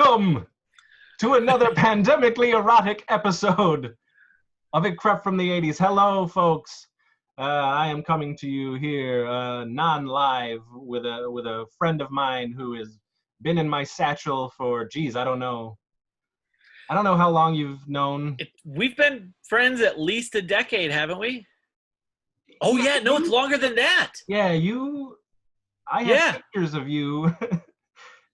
Welcome to another pandemically erotic episode of It Crept From the 80s. Hello, folks. I am coming to you here non-live with a friend of mine who has been in my satchel for, I don't know how long you've known. We've been friends at least a decade, haven't we? Oh, yeah. No, it's longer than that. Yeah, I have pictures of you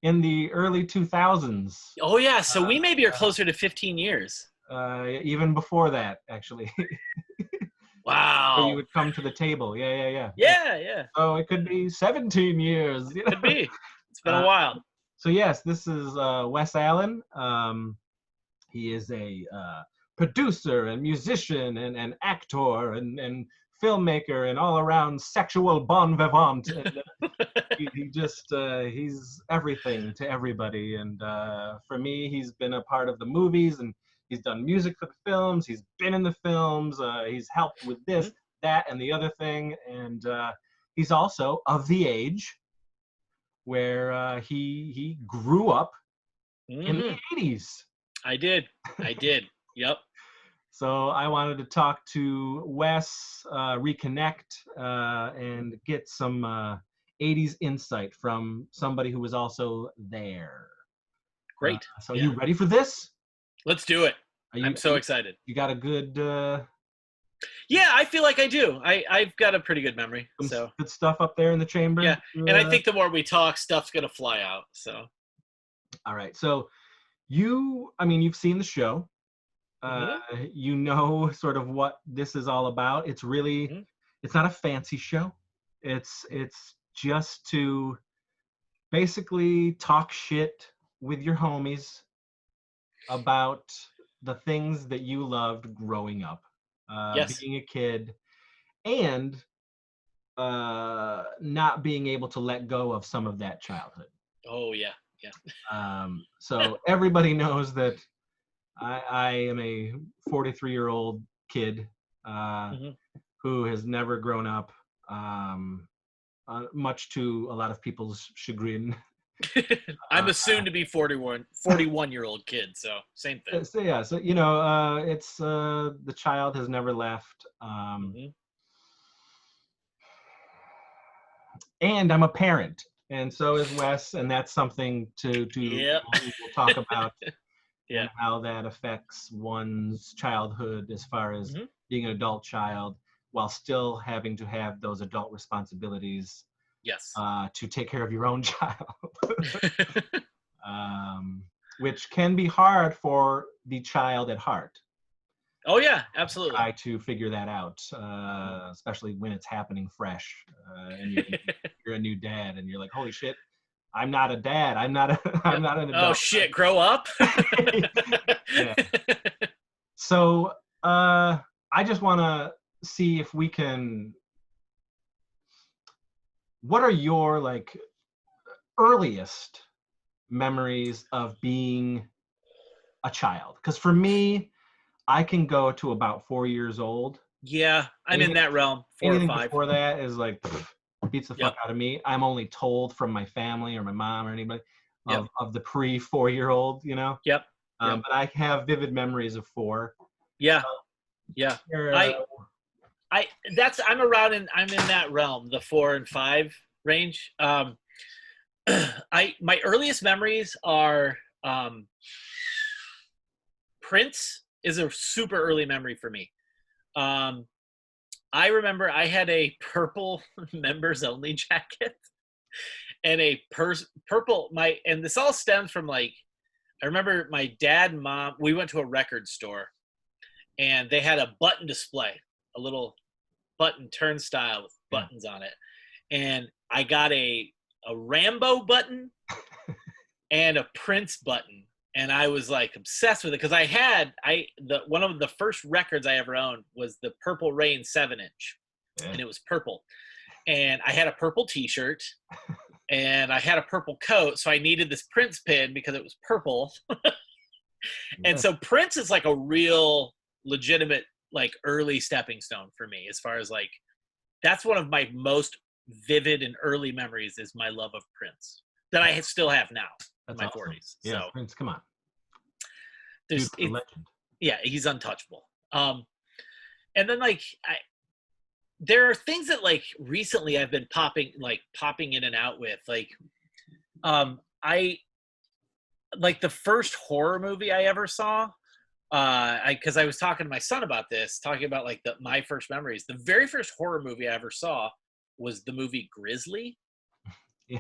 in the early 2000s. Oh, yeah. So we maybe are closer to 15 years. Even before that, actually. Wow. You would come to the table. Yeah. Yeah. So it could be 17 years. You know? Could be. It's been a while. So yes, this is Wes Allen. He is a producer and musician and actor and filmmaker and all-around sexual bon vivant. And, he's everything to everybody. And for me, he's been a part of the movies, and he's done music for the films. He's been in the films. He's helped with this, that, and the other thing. And he's also of the age where he grew up in the 80s. I did. Yep. So I wanted to talk to Wes, reconnect, and get some 80s insight from somebody who was also there. Great. So you ready for this? Let's do it. I'm so excited. You got a good... Yeah, I feel like I do. I've got a pretty good memory. So good stuff up there in the chamber? Yeah, and I think the more we talk, stuff's going to fly out. So. All right. So you've seen the show. You know sort of what this is all about. It's really, it's not a fancy show. It's just to basically talk shit with your homies about the things that you loved growing up, being a kid, and not being able to let go of some of that childhood. Oh, yeah. So everybody knows that I am a 43-year-old kid who has never grown up, much to a lot of people's chagrin. I'm a soon-to-be 41-year-old kid, so same thing. So it's the child has never left. And I'm a parent, and so is Wes, and that's something to we'll talk about. Yeah. And how that affects one's childhood as far as being an adult child while still having to have those adult responsibilities. Yes. To take care of your own child. Which can be hard for the child at heart. Oh, yeah, absolutely. Try to figure that out, especially when it's happening fresh. And you're a new dad, and you're like, holy shit. I'm not a dad. I'm not an adult. Oh shit! Grow up. Yeah. So I just want to see if we can. What are your earliest memories of being a child? Because for me, I can go to about 4 years old. Yeah, I'm in that realm. 4 or 5. Before that is beats the fuck out of me. I'm only told from my family or my mom or anybody of the pre-4-year-old, you know? Yep. But I have vivid memories of 4. Yeah. I'm in that realm, the 4 and 5 range. My earliest memories are Prince is a super early memory for me. I remember I had a purple members only jacket and a purple, and this all stems from I remember my dad and mom, we went to a record store and they had a button display, a little button turnstile with buttons on it. And I got a Rambo button and a Prince button. And I was obsessed with it because one of the first records I ever owned was the Purple Rain 7-inch, and it was purple. And I had a purple T-shirt, and I had a purple coat, so I needed this Prince pin because it was purple. And so Prince is a real legitimate early stepping stone for me, as far as that's one of my most vivid and early memories is my love of Prince. that I still have now in That's my awesome. 40s. Yeah, So Prince, come on. there's Dude, legend. yeah, he's untouchable. And then like there are things that like recently I've been popping in and out with. Like I like the first horror movie I ever saw. Because I was talking to my son about this, talking about like my first memories. The very first horror movie I ever saw was the movie Grizzly, Yeah.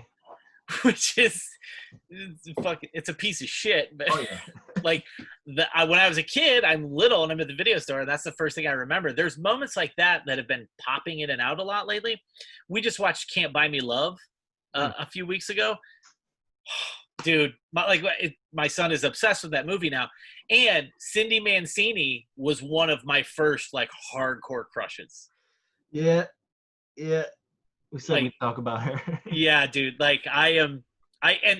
which is it's a piece of shit. But Oh yeah. like when I was a kid, I'm little and I'm at the video store, and that's the first thing I remember. There's moments like that have been popping in and out a lot lately. We just watched Can't Buy Me Love a few weeks ago. Dude, my son is obsessed with that movie now. And Cindy Mancini was one of my first like hardcore crushes. Yeah. We said Like, we'd talk about her. yeah, dude. Like and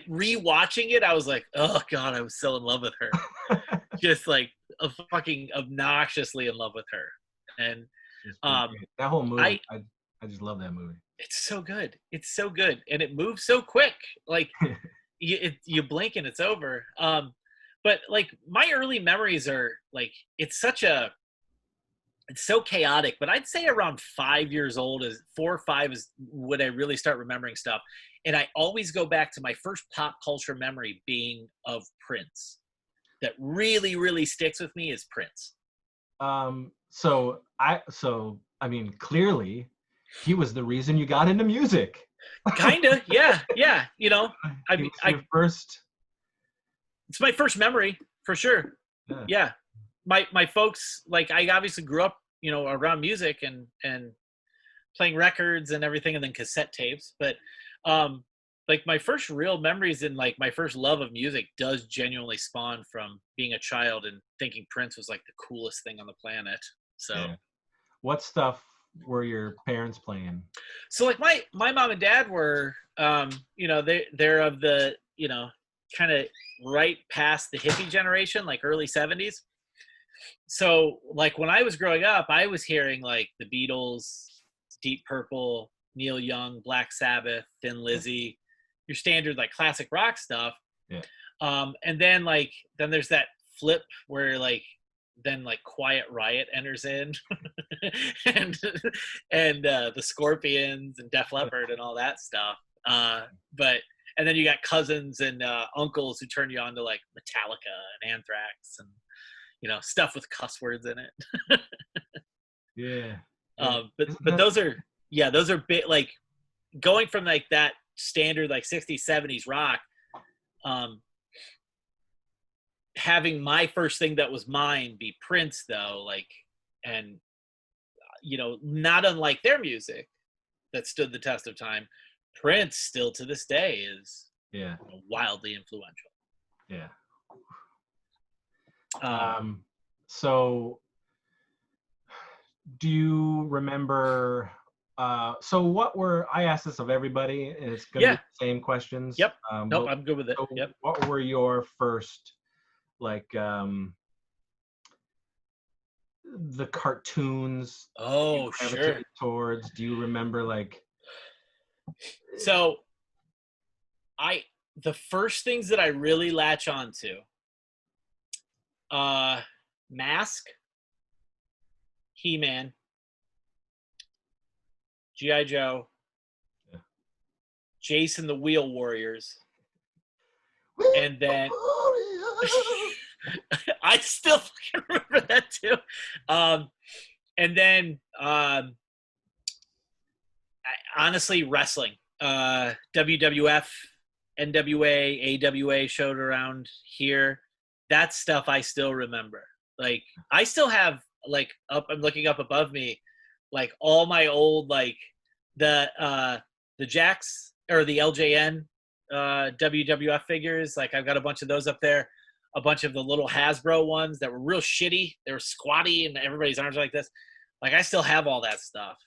rewatching it, I was like, oh god, I was so in love with her. Just like fucking obnoxiously in love with her. And that whole movie, I just love that movie. It's so good. It's so good, and it moves so quick. Like you blink and it's over. But like my early memories are like it's so chaotic. But I'd say around 5 years old, 4 or 5 is when I really start remembering stuff. And I always go back to my first pop culture memory being of Prince. That really, really sticks with me is Prince. So I mean, clearly, he was the reason you got into music. Kinda, yeah. You know, first. It's my first memory for sure. Yeah. My folks, like, I obviously grew up, you know, around music and playing records and everything, and then cassette tapes. But like my first real memories and like my first love of music does genuinely spawn from being a child and thinking Prince was like the coolest thing on the planet. So what stuff were your parents playing? So like my mom and dad were you know, they're of the, you know, kind of right past the hippie generation, like early 70s. So like when I was growing up, I was hearing like the Beatles, Deep Purple, Neil Young, Black Sabbath, Thin Lizzy, your standard like classic rock stuff. Yeah. And then there's that flip where like Quiet Riot enters in and the Scorpions and Def Leppard and all that stuff. And then you got cousins and uncles who turn you on to like Metallica and Anthrax and, you know, stuff with cuss words in it. Yeah. But those are big, like going from like that standard like 60s 70s rock, having my first thing that was mine be Prince though, like, and you know, not unlike their music that stood the test of time, Prince still to this day is wildly influential. Yeah. So do you remember I asked this of everybody, and it's gonna be the same questions. Yep. Nope, I'm good with it. Yep. What were your first like the cartoons? Oh, sure. Towards, do you remember like? So the first things that I really latch onto, Mask, He-Man, G.I. Joe, Jason the Wheel Warriors, and then I still fucking remember that too. And then honestly, wrestling, WWF, NWA, AWA showed around here. That stuff I still remember. Like I still have like I'm looking up above me, like all my old like the Jax or the LJN WWF figures. Like I've got a bunch of those up there. A bunch of the little Hasbro ones that were real shitty. They were squatty and everybody's arms are like this. Like I still have all that stuff.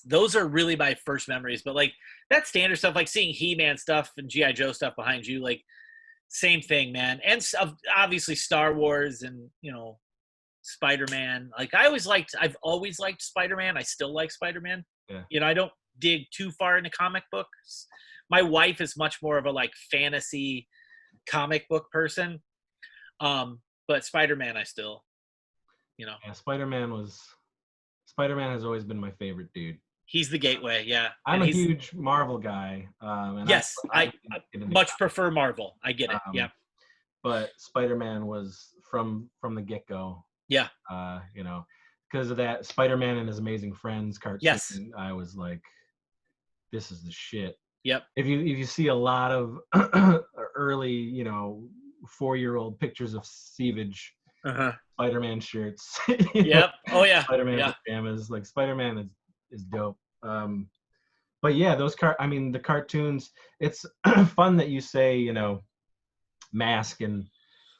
Those are really my first memories. But like that standard stuff, like seeing He-Man stuff and G.I. Joe stuff behind you, like same thing, man. And obviously Star Wars and, you know, Spider-Man. Like I've always liked Spider-Man. I still like Spider-Man. Yeah. You know, I don't dig too far into comic books. My wife is much more of a like fantasy comic book person. But Spider-Man, I still, Yeah, Spider-Man has always been my favorite dude. He's the gateway, yeah. I'm a huge Marvel guy. And yes, I much prefer Marvel. I get it. Yeah. But Spider-Man was from the get-go. Yeah. Because of that Spider-Man and His Amazing Friends cartoon, yes. I was like, this is the shit. Yep. If you see a lot of early, 4-year-old pictures of Sievage, Spider-Man shirts. Yep. Oh yeah. Spider-Man pajamas. Like Spider-Man is dope. But yeah, the cartoons. It's fun that you say, Mask and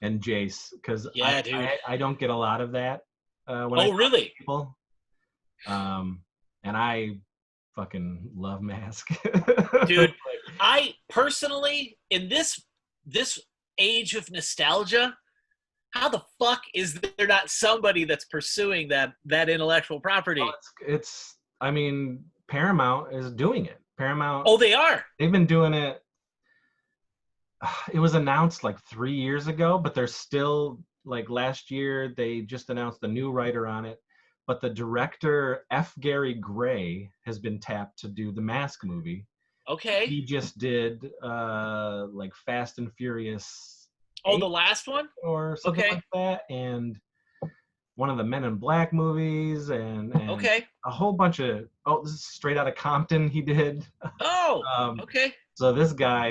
Jace, because I don't get a lot of that. Really? People. And I fucking love Mask. Dude, I personally, in this age of nostalgia, how the fuck is there not somebody that's pursuing that intellectual property? Well, Paramount is doing it. Paramount. Oh, they are. They've been doing it. It was announced like 3 years ago, but they're still, like, last year they just announced a new writer on it. But the director, F. Gary Gray, has been tapped to do the Mask movie. Okay. He just did like Fast and Furious. Oh, the last one? Or something like that. And one of the Men in Black movies and a whole bunch of, this is Straight Outta Compton he did. Oh, okay. So this guy,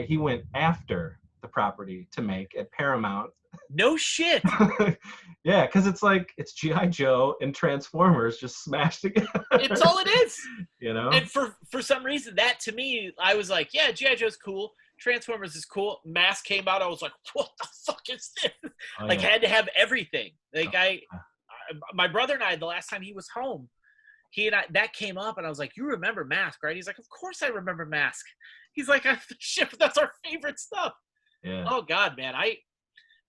he went after the property to make at Paramount. No shit. Yeah, because it's G.I. Joe and Transformers just smashed together. It's all it is. And for some reason, that to me, I was like, yeah, G.I. Joe's cool. Transformers is cool. Mask came out. I was like, what the fuck is this? Had to have everything. My brother and I, the last time he was home, that came up, and I was like, you remember Mask, right? He's like, of course I remember Mask. He's like, shit, that's our favorite stuff. Yeah. Oh God, man.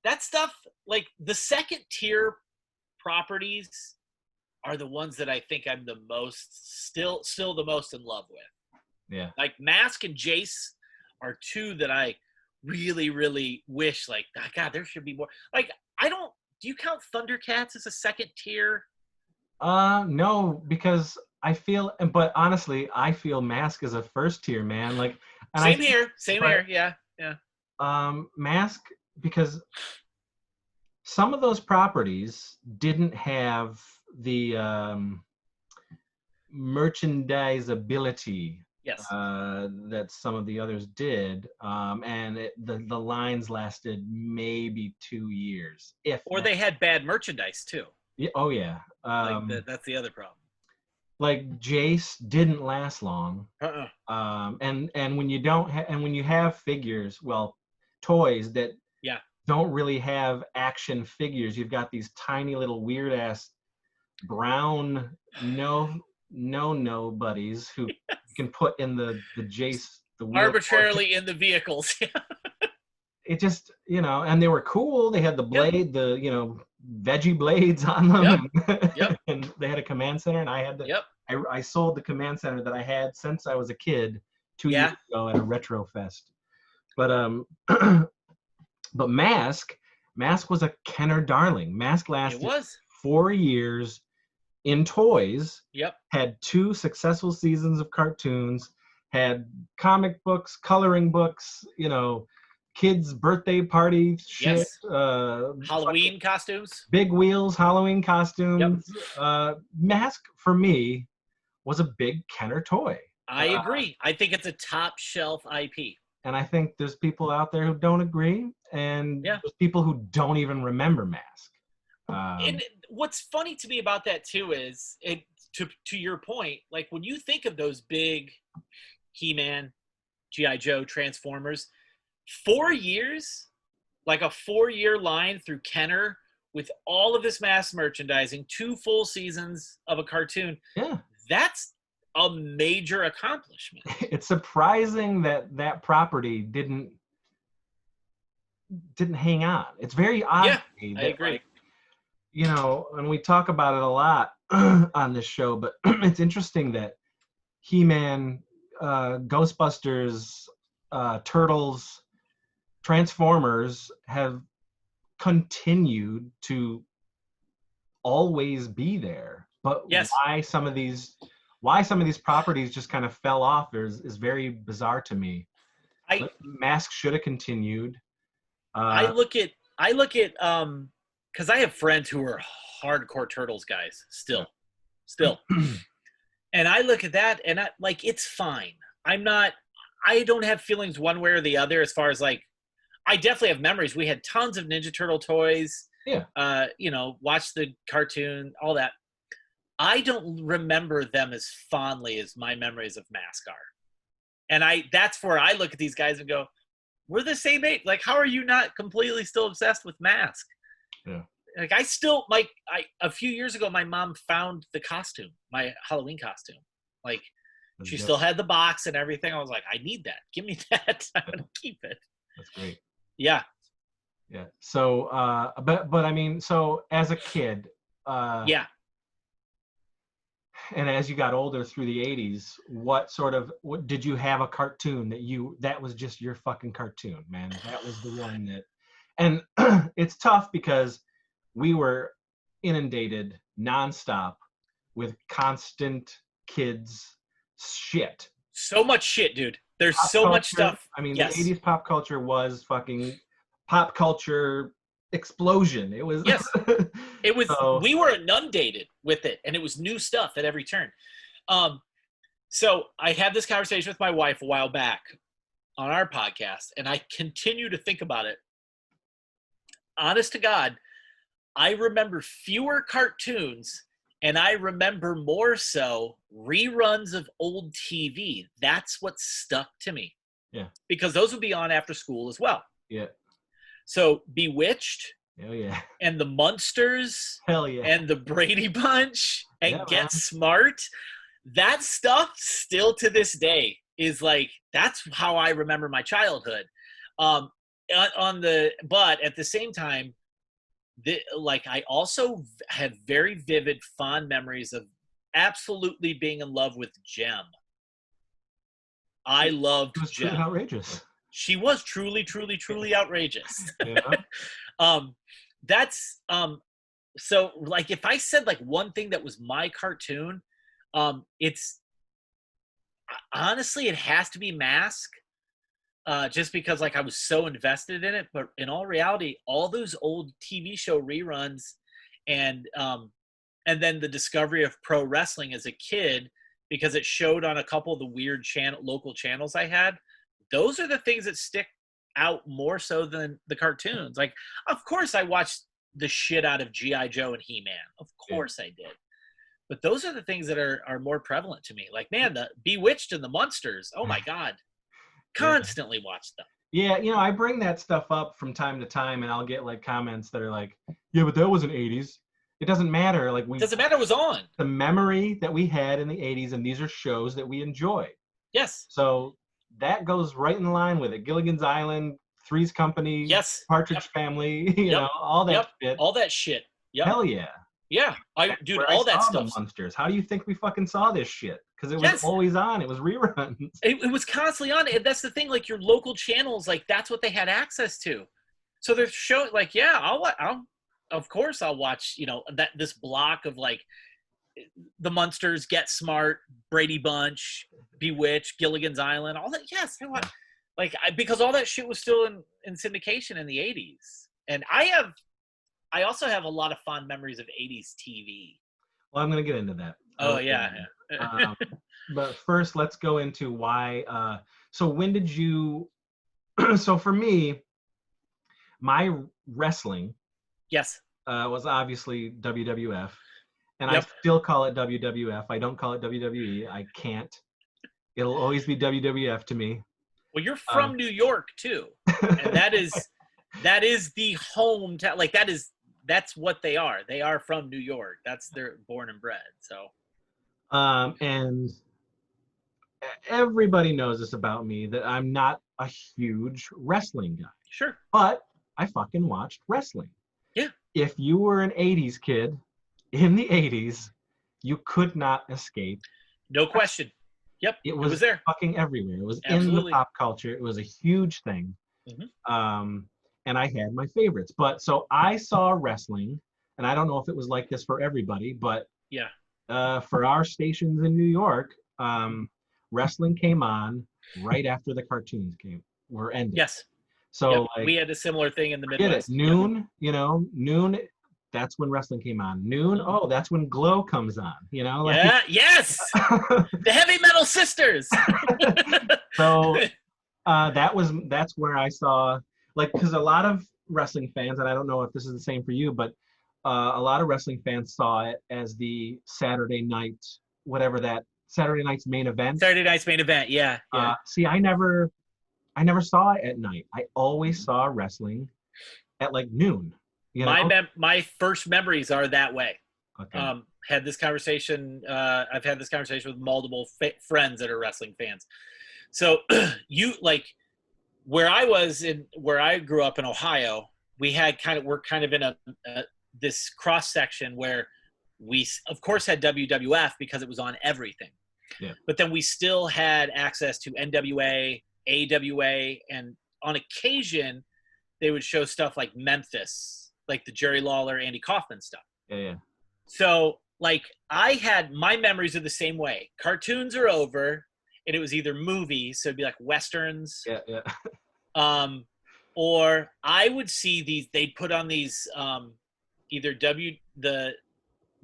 That stuff, like the second tier properties are the ones that I think I'm the most, still the most in love with. Yeah. Like Mask and Jace are two that I really, really wish, like, God, there should be more. Like, do you count Thundercats as a second tier? No, because but honestly, I feel Mask is a first tier, man. Like, same here, yeah. Mask, because some of those properties didn't have the merchandisability that some of the others did, and the lines lasted maybe 2 years, they had bad merchandise too. Yeah, oh yeah. That's the other problem. Like Jace didn't last long. And when you have figures, toys that don't really have action figures, you've got these tiny little weird ass brown nobodies who you can put in the Jace, the arbitrarily in the vehicles. It just, and they were cool. They had the blade, the veggie blades on them. Yep. And they had a command center, and I had I sold the command center that I had since I was a kid 2 years ago at a retro fest. But but Mask was a Kenner darling. Mask lasted 4 years in toys. Yep. Had 2 successful seasons of cartoons, had comic books, coloring books, kids' birthday party shit. Halloween costumes. Big Wheels Halloween costumes. Yep. Mask, for me, was a big Kenner toy. I agree. I think it's a top shelf IP. And I think there's people out there who don't agree, and there's people who don't even remember Mask. And what's funny to me about that too is, to your point, like when you think of those big He-Man, G.I. Joe, Transformers, 4 years, like a 4-year line through Kenner with all of this mass merchandising, 2 full seasons of a cartoon. Yeah. That's a major accomplishment. It's surprising that property didn't hang on. It's very odd. Yeah, I agree. And we talk about it a lot on this show, but it's interesting that He-Man, Ghostbusters, Turtles, Transformers have continued to always be there. But Yes. why some of these properties just kind of fell off is very bizarre to me. Mask should have continued. I look at because I have friends who are hardcore Turtles guys still. And I look at that and it's fine. I don't have feelings one way or the other as far as like, I definitely have memories. We had tons of Ninja Turtle toys. Yeah. Watch the cartoon, all that. I don't remember them as fondly as my memories of Mask are. And that's where I look at these guys and go, we're the same age. Like, how are you not completely still obsessed with Mask? Yeah. Like, a few years ago, my mom found the costume, my Halloween costume. Like, she still had the box and everything. I was like, I need that. Give me that. I'm going to keep it. That's great. Yeah. Yeah. So, but I mean, so as a kid, yeah. And as you got older through the 80s, what did you have a cartoon that was just your fucking cartoon, man? That was the one that, and it's tough because we were inundated nonstop with constant kids shit. So much shit, dude. There's so much stuff. I mean, yes. The 80s pop culture was fucking pop culture explosion. It was it was we were inundated with it, and it was new stuff at every turn. So I had this conversation with my wife a while back on our podcast, and I continue to think about it. Honest to God, I remember fewer cartoons, and I remember more so reruns of old TV. That's what stuck to me. Yeah. Because those would be on after school as well. Yeah. So Bewitched. Hell yeah. And the Munsters. Hell yeah. And the Brady Bunch. And Get Smart. That stuff still to this day is like, that's how I remember my childhood. But at the same time, I also have very vivid, fond memories of absolutely being in love with Jem. I loved Jem. She was truly outrageous. She was truly, truly, truly outrageous. Yeah. So like if I said like one thing that was my cartoon, it's honestly it has to be Mask. Just because like I was so invested in it, but in all reality, all those old TV show reruns and then the discovery of pro wrestling as a kid, because it showed on a couple of the weird local channels I had, those are the things that stick out more so than the cartoons. Like, of course I watched the shit out of G.I. Joe and He-Man. Of course I did. But those are the things that are more prevalent to me. Like, man, the Bewitched and the Munsters. Oh my God. Constantly watch them. Yeah, I bring that stuff up from time to time, and I'll get like comments that are like, "Yeah, but that wasn't 80s." It doesn't matter. Like, it doesn't matter. It was on the memory that we had in the 80s, and these are shows that we enjoy. Yes. So that goes right in line with it. Gilligan's Island, Three's Company, yes, Partridge Family, you know, all that shit. All that shit. Yep. Hell yeah. Yeah, all that stuff. The Munsters. How do you think we fucking saw this shit? Because it was always on. It was reruns. It was constantly on. And that's the thing. Like your local channels, like that's what they had access to. So they're showing, like, yeah, I'll of course I'll watch. This block of like the Munsters, Get Smart, Brady Bunch, Bewitched, Gilligan's Island, all that. Yes, I watch. Like because all that shit was still in syndication in the 80s, and I also have a lot of fond memories of 80s TV. Well, I'm going to get into that. Oh, yeah. But first, let's go into why. So when did you... So for me, my wrestling was obviously WWF. And I still call it WWF. I don't call it WWE. I can't. It'll always be WWF to me. Well, you're from New York, too. And that is the hometown. Like, that's what they are. They are from New York. They're born and bred. So, and everybody knows this about me, that I'm not a huge wrestling guy. Sure. But I fucking watched wrestling. Yeah. If you were an 80s kid in the 80s, you could not escape. No question. Yep. It was there. fucking everywhere. It was Absolutely. in the pop culture. It was a huge thing. Mm-hmm. And I had my favorites. But so I saw wrestling, and I don't know if it was like this for everybody, but yeah, for our stations in New York, wrestling came on right after the cartoons were ended. Yes. So like, we had a similar thing in the forget Midwest. it. Noon, noon. That's when wrestling came on. Noon. Oh, that's when Glow comes on. Like, yeah. Yes. The Heavy Metal Sisters. So that's where I saw, like, because a lot of wrestling fans, and I don't know if this is the same for you, but a lot of wrestling fans saw it as the Saturday night, whatever that Saturday night's main event. Saturday night's main event. Yeah. See, I never saw it at night. I always saw wrestling at like noon. My first memories are that way. Okay. Had this conversation. I've had this conversation with multiple friends that are wrestling fans. So you like where I grew up in Ohio, we're kind of in this cross section where we of course had WWF because it was on everything. Yeah. But then we still had access to NWA, AWA, and on occasion they would show stuff like Memphis, like the Jerry Lawler, Andy Kaufman stuff. Yeah. So like I had my memories are the same way. Cartoons are over. And it was either movies, so it'd be like westerns. Yeah. Or I would see these. They'd put on these either the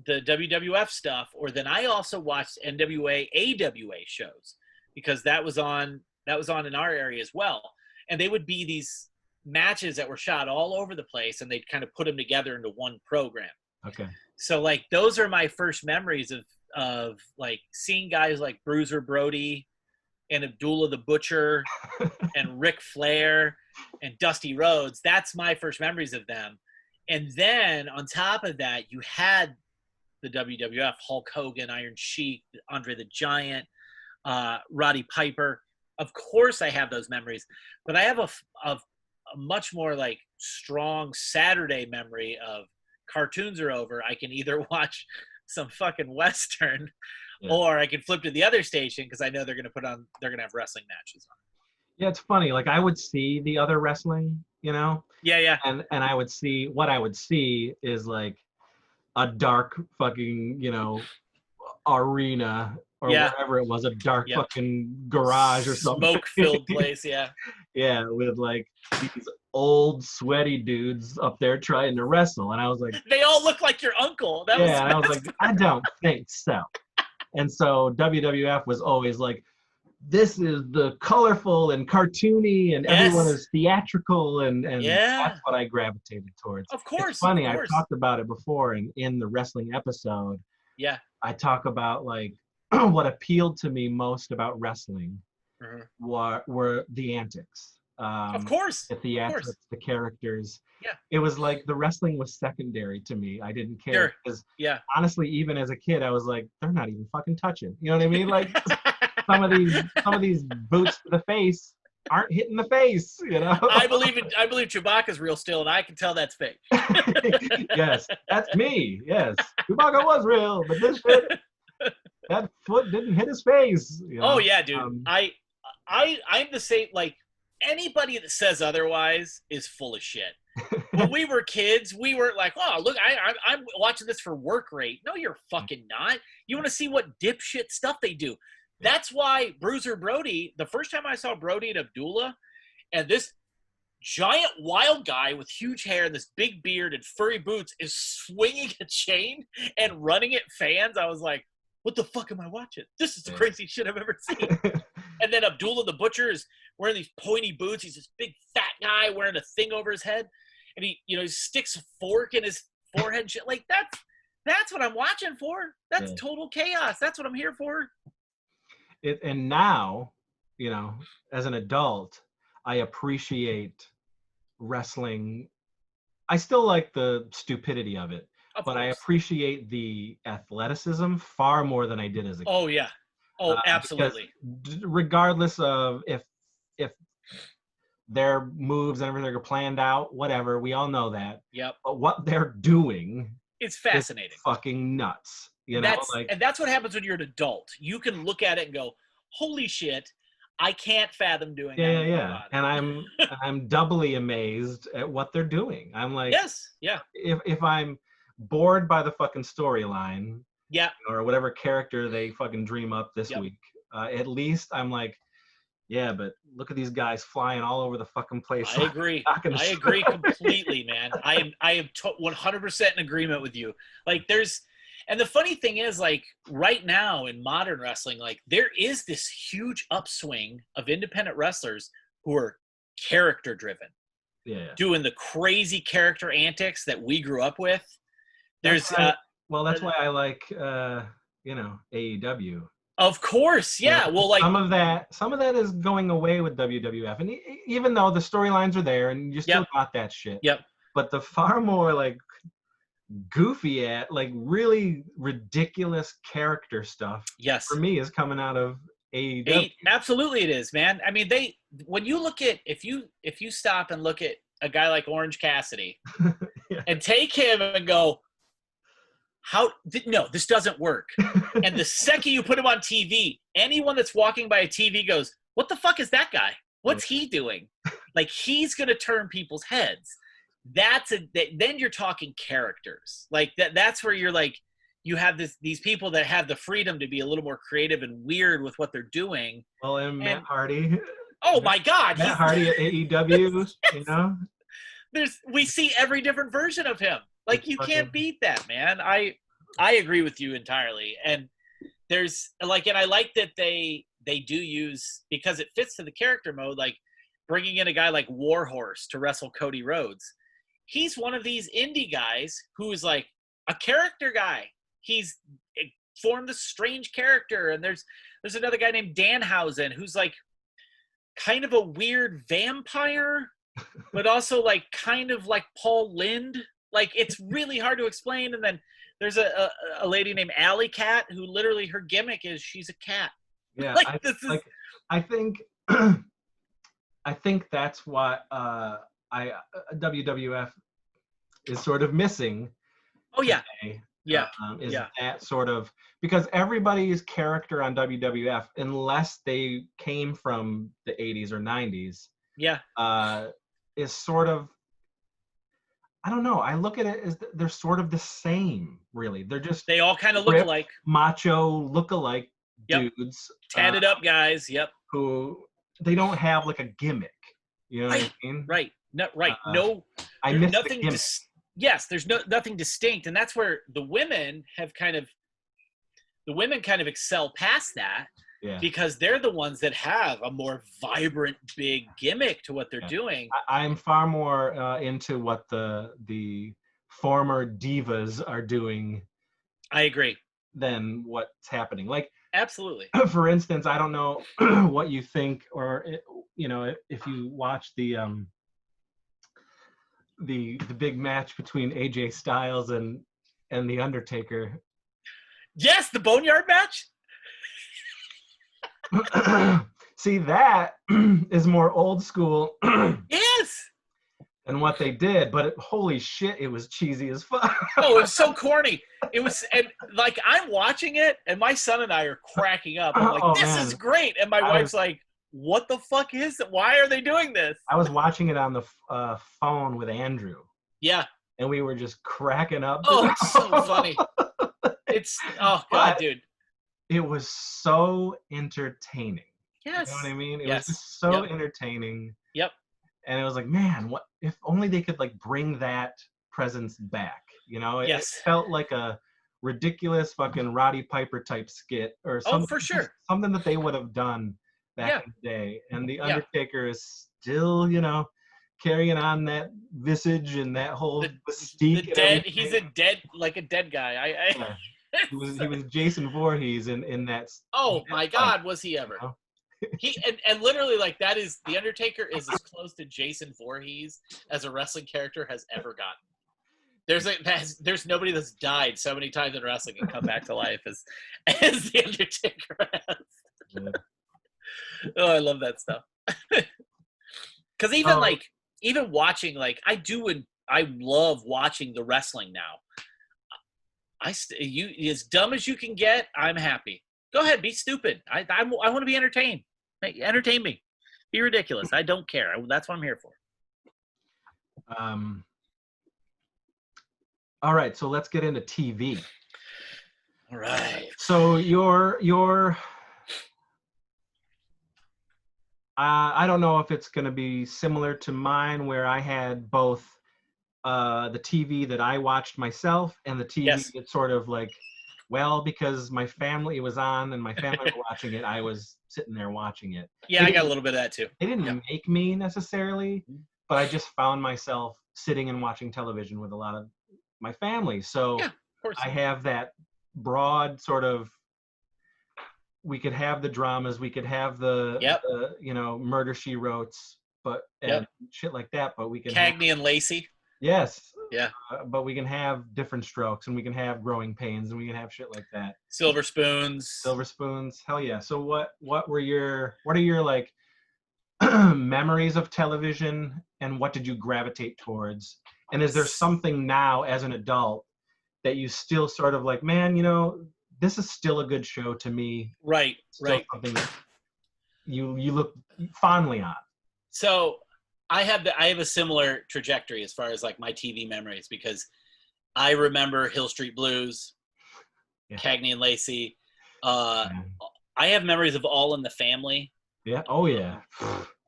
WWF stuff, or then I also watched NWA, AWA shows because that was on in our area as well. And they would be these matches that were shot all over the place, and they'd kind of put them together into one program. Okay. So like those are my first memories of like seeing guys like Bruiser Brody and Abdullah the Butcher and Ric Flair and Dusty Rhodes. That's my first memories of them. And then on top of that, you had the WWF, Hulk Hogan, Iron Sheik, Andre the Giant, Roddy Piper. Of course I have those memories, but I have a much more like strong Saturday memory of cartoons are over. I can either watch some fucking Western or I can flip to the other station because I know they're going to have wrestling matches on. Yeah, it's funny. Like I would see the other wrestling, Yeah. And I would see what I would see is like a dark fucking, arena or whatever it was, a dark fucking garage or something. Smoke-filled place, yeah. Yeah, with like these old sweaty dudes up there trying to wrestle, and I was like, they all look like your uncle. And I was like, I don't think so. And so WWF was always like, this is the colorful and cartoony, and everyone is theatrical, and that's what I gravitated towards. Of course. It's funny, I've talked about it before, and in the wrestling episode, I talk about like what appealed to me most about wrestling were the antics. Of course. The theatrics, the characters. Yeah. It was like the wrestling was secondary to me. I didn't care because honestly, even as a kid, I was like, they're not even fucking touching. You know what I mean? Like some of these boots to the face aren't hitting the face. I believe Chewbacca's real still, and I can tell that's fake. Yes, that's me. Yes, Chewbacca was real, but this shit, that foot didn't hit his face. Oh yeah, dude. I'm the same. Like anybody that says otherwise is full of shit. When we were kids, we were like, oh, look, I'm watching this for work rate. No, you're fucking not. You want to see what dipshit stuff they do. That's why Bruiser Brody, the first time I saw Brody and Abdullah, and this giant wild guy with huge hair and this big beard and furry boots is swinging a chain and running at fans, I was like, what the fuck am I watching? This is the craziest shit I've ever seen. And then Abdullah the Butcher is wearing these pointy boots. He's this big fat guy wearing a thing over his head. And he sticks a fork in his forehead and shit. Like, that's what I'm watching for. That's total chaos. That's what I'm here for. And now, as an adult, I appreciate wrestling. I still like the stupidity of it, but I appreciate the athleticism far more than I did as a kid. Oh, yeah. Oh, absolutely. Regardless of if their moves and everything are planned out, whatever, we all know that. Yep. But what they're doing is fascinating. Fucking nuts. And that's what happens when you're an adult. You can look at it and go, holy shit, I can't fathom doing Yeah, that yeah, in my yeah. body. And I'm doubly amazed at what they're doing. I'm like, Yes, yeah, if I'm bored by the fucking storyline yeah, or whatever character they fucking dream up this yep. week, at least I'm like, yeah, but look at these guys flying all over the fucking place. I agree. I agree completely, man. I am 100% in agreement with you. Like and the funny thing is, like right now in modern wrestling, like there is this huge upswing of independent wrestlers who are character driven, Yeah. doing the crazy character antics that we grew up with. There's that's why I like AEW. of course, yeah. Well, like some of that is going away with WWF, and even though the storylines are there and you still got that shit. Yep. But the far more like goofy like really ridiculous character stuff. Yes. For me, is coming out of AEW. Absolutely, it is, man. I mean, when you look at if you stop and look at a guy like Orange Cassidy and take him and go, no, this doesn't work. And the second you put him on TV, anyone that's walking by a TV goes, what the fuck is that guy? What's he doing? Like, he's going to turn people's heads. Then you're talking characters. Like that's where you're like, you have these people that have the freedom to be a little more creative and weird with what they're doing. Well, and Matt Hardy. Oh my God. Matt Hardy at AEW, you know? We see every different version of him. Like, you can't beat that, man. I agree with you entirely. And there's like, and I like that they do use, because it fits to the character mode, like bringing in a guy like Warhorse to wrestle Cody Rhodes. He's one of these indie guys who is like a character guy. He's formed this strange character. And there's another guy named Danhausen who's like kind of a weird vampire, but also like kind of like Paul Lynde. Like, it's really hard to explain. And then there's a lady named Alley Cat who literally her gimmick is she's a cat. Yeah, I think that's what WWF is sort of missing. Oh yeah, today, yeah, that sort of, because everybody's character on WWF, unless they came from the 80s or 90s, is sort of, I don't know. I look at it as they're sort of the same, really. They all kind of look alike. Macho look-alike dudes. Tatted up guys, who they don't have like a gimmick. You know what I mean? Right. No, right. I miss nothing. the gimmick. Yes, there's nothing distinct, and that's where the women kind of excel past that. Yeah. Because they're the ones that have a more vibrant, big gimmick to what they're doing. I'm far more into what the former divas are doing. I agree. Than what's happening. Like, absolutely. For instance, I don't know what you think, or if you watch the big match between AJ Styles and the Undertaker. Yes, the Boneyard match. See, that is more old school. Yes. And what they did, but holy shit, it was cheesy as fuck. Oh, it was so corny. It was, and like, I'm watching it, and my son and I are cracking up. I'm like, this is great. And my wife's like, what the fuck is it? Why are they doing this? I was watching it on the phone with Andrew. Yeah. And we were just cracking up. Oh, it's so funny. Oh, God, dude. It was so entertaining. Yes. You know what I mean? It was just so entertaining. Yep. And it was like, man, what if only they could like bring that presence back? You know, it felt like a ridiculous fucking Roddy Piper type skit or something. Oh, for sure. Something that they would have done back in the day. And the Undertaker is still, carrying on that visage and that whole mystique. He's a dead guy. He was Jason Voorhees in that. Oh my God, was he ever? He and literally, like, that is, the Undertaker is as close to Jason Voorhees as a wrestling character has ever gotten. There's nobody that's died so many times in wrestling and come back to life as the Undertaker has. Yeah. Oh, I love that stuff. Because even watching, like, I love watching the wrestling now. You as dumb as you can get, I'm happy. Go ahead, be stupid. I want to be entertained. Entertain me. Be ridiculous. I don't care. That's what I'm here for. All right, so let's get into TV. All right. So your I don't know if it's going to be similar to mine, where I had both the TV that I watched myself and the TV that sort of like, well, because my family was on and my family were watching it, I was sitting there watching it. Yeah, I got a little bit of that too. They didn't make me necessarily, but I just found myself sitting and watching television with a lot of my family. So of course. I have that broad sort of, we could have the dramas, we could have the you know, Murder She Wrotes, but and shit like that, but we can Cagney and Lacey. Yes. Yeah. But we can have Different Strokes, and we can have Growing Pains, and we can have shit like that. Silver Spoons. Silver Spoons. Hell yeah. So what are your like memories of television, and what did you gravitate towards? And is there something now as an adult that you still sort of like, man, you know, this is still a good show to me. Right. Something that you look fondly on. So I have a similar trajectory as far as like my TV memories, because I remember Hill Street Blues, Cagney and Lacey. I have memories of All in the Family. Yeah. Oh yeah.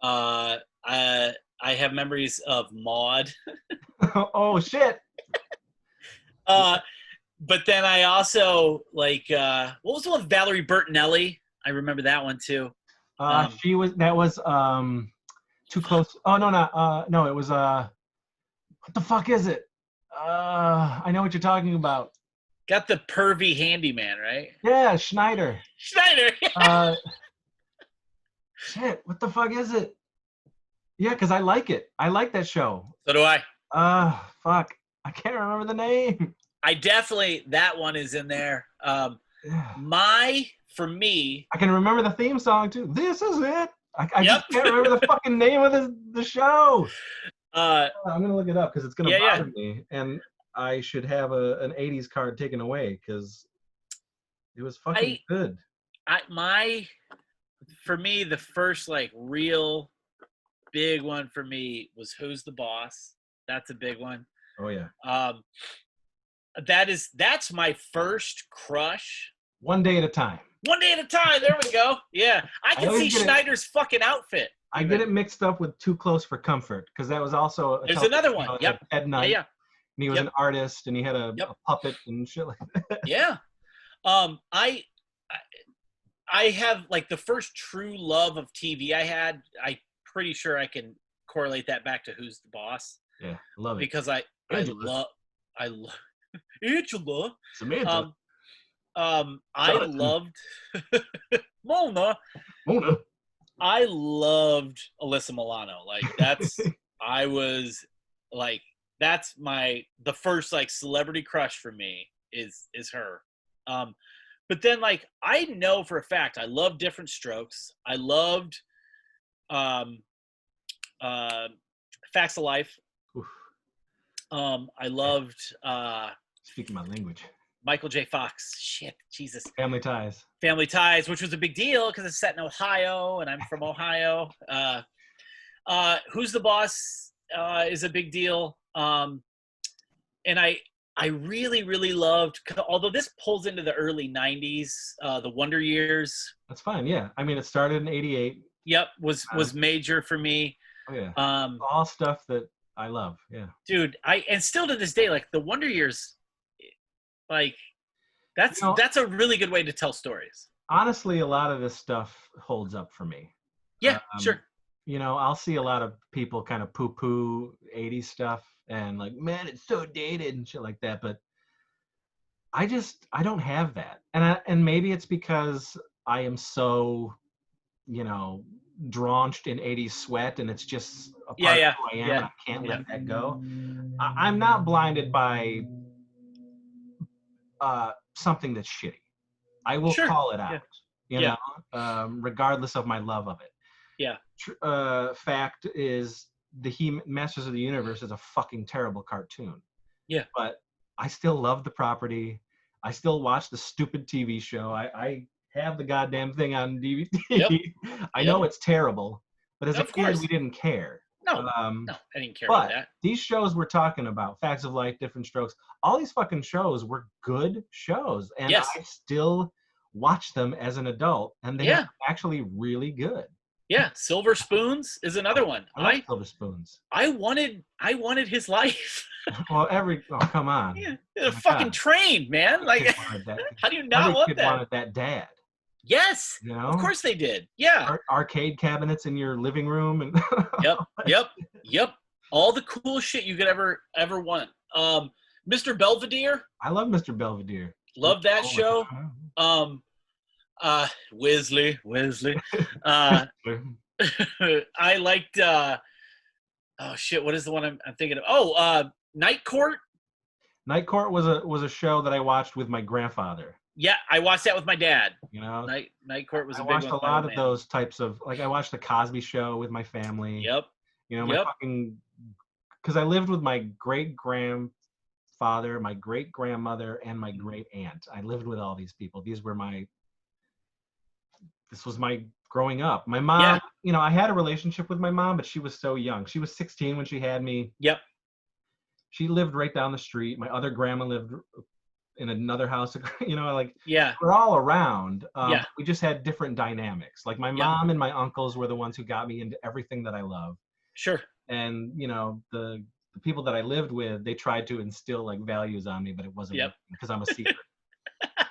I have memories of Maude. Oh shit. But then I also like what was the one with Valerie Bertinelli? I remember that one too. That was Too Close. Oh no, it was what the fuck is it? I know what you're talking about. Got the pervy handyman, right? Yeah, Schneider. Schneider. Shit, what the fuck is it? Yeah, because I like it. I like that show. So do I. Fuck. I can't remember the name. That one is in there. For me. I can remember the theme song too. This is it. I just can't remember the fucking name of the show. I'm gonna look it up because it's gonna bother me, and I should have an '80s card taken away because it was fucking good. For me, the first like real big one for me was Who's the Boss. That's a big one. Oh yeah. That's my first crush. One Day at a Time. One Day at a Time. There we go. Yeah, I can see Schneider's fucking outfit. I get it mixed up with Too Close for Comfort because that was also there's another one. Yep. Ed Knight. Yeah. And he was an artist, and he had a puppet and shit like that. Yeah. I have like the first true love of TV I had. I'm pretty sure I can correlate that back to Who's the Boss. Yeah, love it. Because I love Angela. Samantha. I loved Mona. I loved Alyssa Milano. Like that's the first like celebrity crush for me is her. But then like I know for a fact I love Different Strokes. I loved Facts of Life. Oof. I loved speaking my language. Michael J. Fox. Shit, Jesus. Family Ties, which was a big deal because it's set in Ohio, and I'm from Ohio. Who's the Boss is a big deal. And I really, really loved, although this pulls into the early 90s, the Wonder Years. That's fine, yeah. I mean, it started in 88. Yep, was major for me. Oh, yeah. All stuff that I love, yeah. Dude, and still to this day, like, the Wonder Years, like, that's a really good way to tell stories. Honestly, a lot of this stuff holds up for me. Yeah, sure. You know, I'll see a lot of people kind of poo-poo 80s stuff and like, man, it's so dated and shit like that. But I don't have that. And maybe it's because I am so, you know, drenched in 80s sweat and it's just a part of who I am. Yeah. I can't let that go. I'm not blinded by something that's shitty. I will call it out, you know, regardless of my love of it. Yeah. Fact is, the Masters of the Universe is a fucking terrible cartoon. Yeah. But I still love the property. I still watch the stupid TV show. I have the goddamn thing on DVD. Yep. I know it's terrible, but as a Of kid, course. we didn't care. No, I didn't care But about that. these shows we're talking about, Facts of Life, Different Strokes, all these fucking shows were good shows. And Yes. I still watch them as an adult, and they are actually really good. Yeah, Silver Spoons is another one. I like Silver Spoons. I wanted his life. Well, come on. Yeah, a fucking train, man. Like, how do you not want that? Wanted that dad. Yes, you know? Of course they did. Yeah. Arcade cabinets in your living room and. Yep. All the cool shit you could ever want. Mr. Belvedere. I love Mr. Belvedere. Love that show. Wesley. I liked. Oh shit! What is the one I'm thinking of? Oh, Night Court. Night Court was a show that I watched with my grandfather. Yeah, I watched that with my dad. You know, Night Court was. I watched a lot of those types of, like, I watched the Cosby Show with my family. Yep. You know, my fucking, because I lived with my great grandfather, my great grandmother, and my great aunt. I lived with all these people. This was my growing up. My mom, you know, I had a relationship with my mom, but she was so young. She was 16 when she had me. Yep. She lived right down the street. My other grandma lived in another house, you know, like, yeah, we're all around. We just had different dynamics. Like, my mom and my uncles were the ones who got me into everything that I love. Sure. And, you know, the people that I lived with, they tried to instill, like, values on me, but it wasn't because I'm a secret.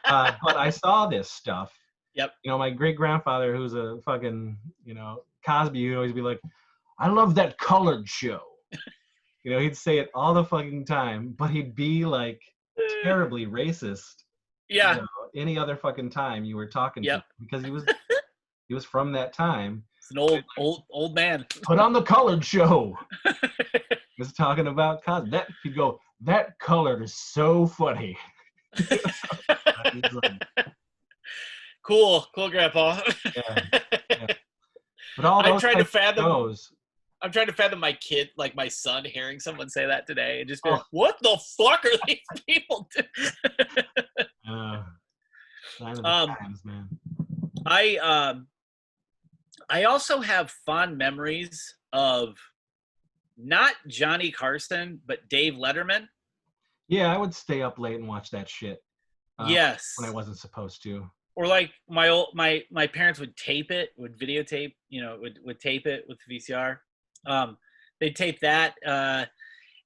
But I saw this stuff. Yep. You know, my great grandfather, who's a fucking, you know, Cosby, he'd always be like, I love that colored show. You know, he'd say it all the fucking time, but he'd be like terribly racist. Yeah. You know, any other fucking time you were talking to him, because he was from that time. It's an old man. Put on the colored show. He was talking about Cosby. He'd go, that colored is so funny. Cool, Grandpa. Yeah. But all those shows. I'm trying to fathom my kid, like my son, hearing someone say that today and just be like, what the fuck are these people doing? Sign of the times, man. I also have fond memories of not Johnny Carson, but Dave Letterman. Yeah, I would stay up late and watch that shit. Yes. When I wasn't supposed to. Or like my parents would videotape, you know, would tape it with VCR. They'd tape that,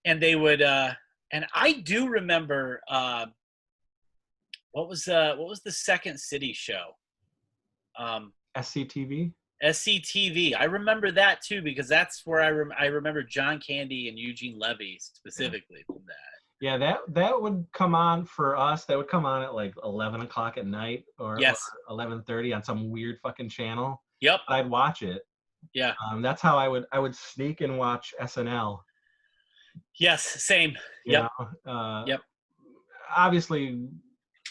and they would, and I do remember, what was the Second City show? SCTV? SCTV. I remember that too, because that's where I remember John Candy and Eugene Levy specifically from that. Yeah, that would come on for us. That would come on at like 11 o'clock at night or 11:30 on some weird fucking channel. Yep. I'd watch it. Yeah. That's how I would sneak and watch SNL. Yes, same. Yep. Yep. Obviously,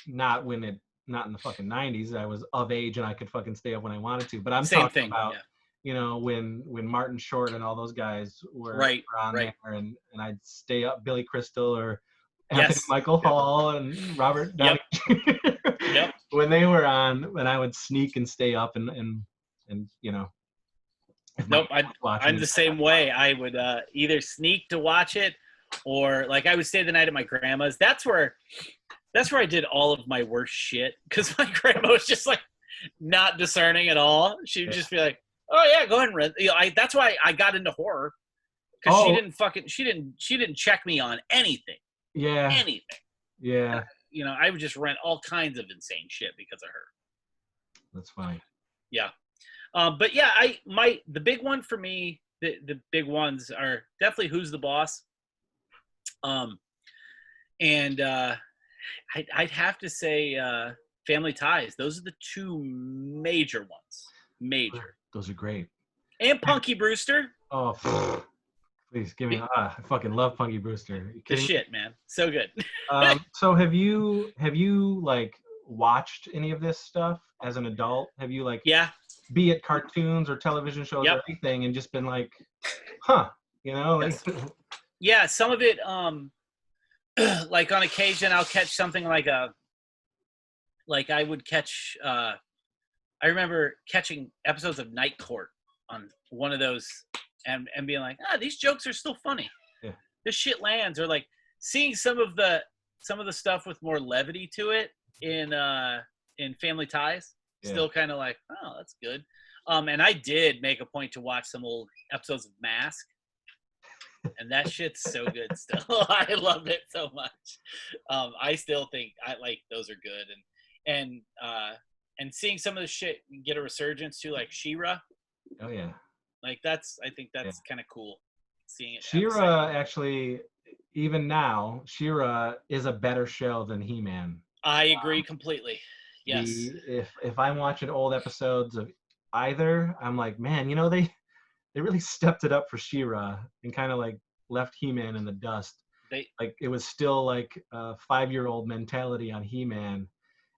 not in the fucking 90s. I was of age and I could fucking stay up when I wanted to. But I'm talking about, you know, when Martin Short and all those guys were on there, and I'd stay up, Billy Crystal or Anthony Michael Hall and Robert Downey Yep. when they were on, and I would sneak and stay up and you know. Nope, I'm the same way. I would either sneak to watch it, or like I would stay the night at my grandma's. That's where I did all of my worst shit, because my grandma was just like not discerning at all. She would just be like, "Oh yeah, go ahead and rent." You know, that's why I got into horror, because she didn't check me on anything. Yeah. Anything. Yeah. You know, I would just rent all kinds of insane shit because of her. That's fine. Yeah. But yeah, the big one for me, the big ones are definitely Who's the Boss. And I'd have to say Family Ties. Those are the two major ones. Major. Those are great. And Punky Brewster. Oh, please give me. I fucking love Punky Brewster. The shit, man. So good. So have you like watched any of this stuff as an adult? Have you like? Yeah. Be it cartoons or television shows or anything, and just been like, huh, you know? Like, yeah, some of it, like on occasion I'll catch something like I would catch I remember catching episodes of Night Court on one of those and being like, these jokes are still funny. Yeah. This shit lands. Or like seeing some of the stuff with more levity to it in Family Ties. Still kind of like, oh, that's good. And I did make a point to watch some old episodes of Mask. And that shit's so good still. I love it so much. I still think those are good. And seeing some of the shit get a resurgence too, like She-Ra. Oh yeah. Like I think that's kind of cool. Seeing it. She-Ra actually, even now, She-Ra is a better show than He-Man. I agree completely. Yes. If I'm watching old episodes of either, I'm like, man, they really stepped it up for She-Ra and kind of like left He-Man in the dust. Like it was still like a 5-year-old mentality on He-Man.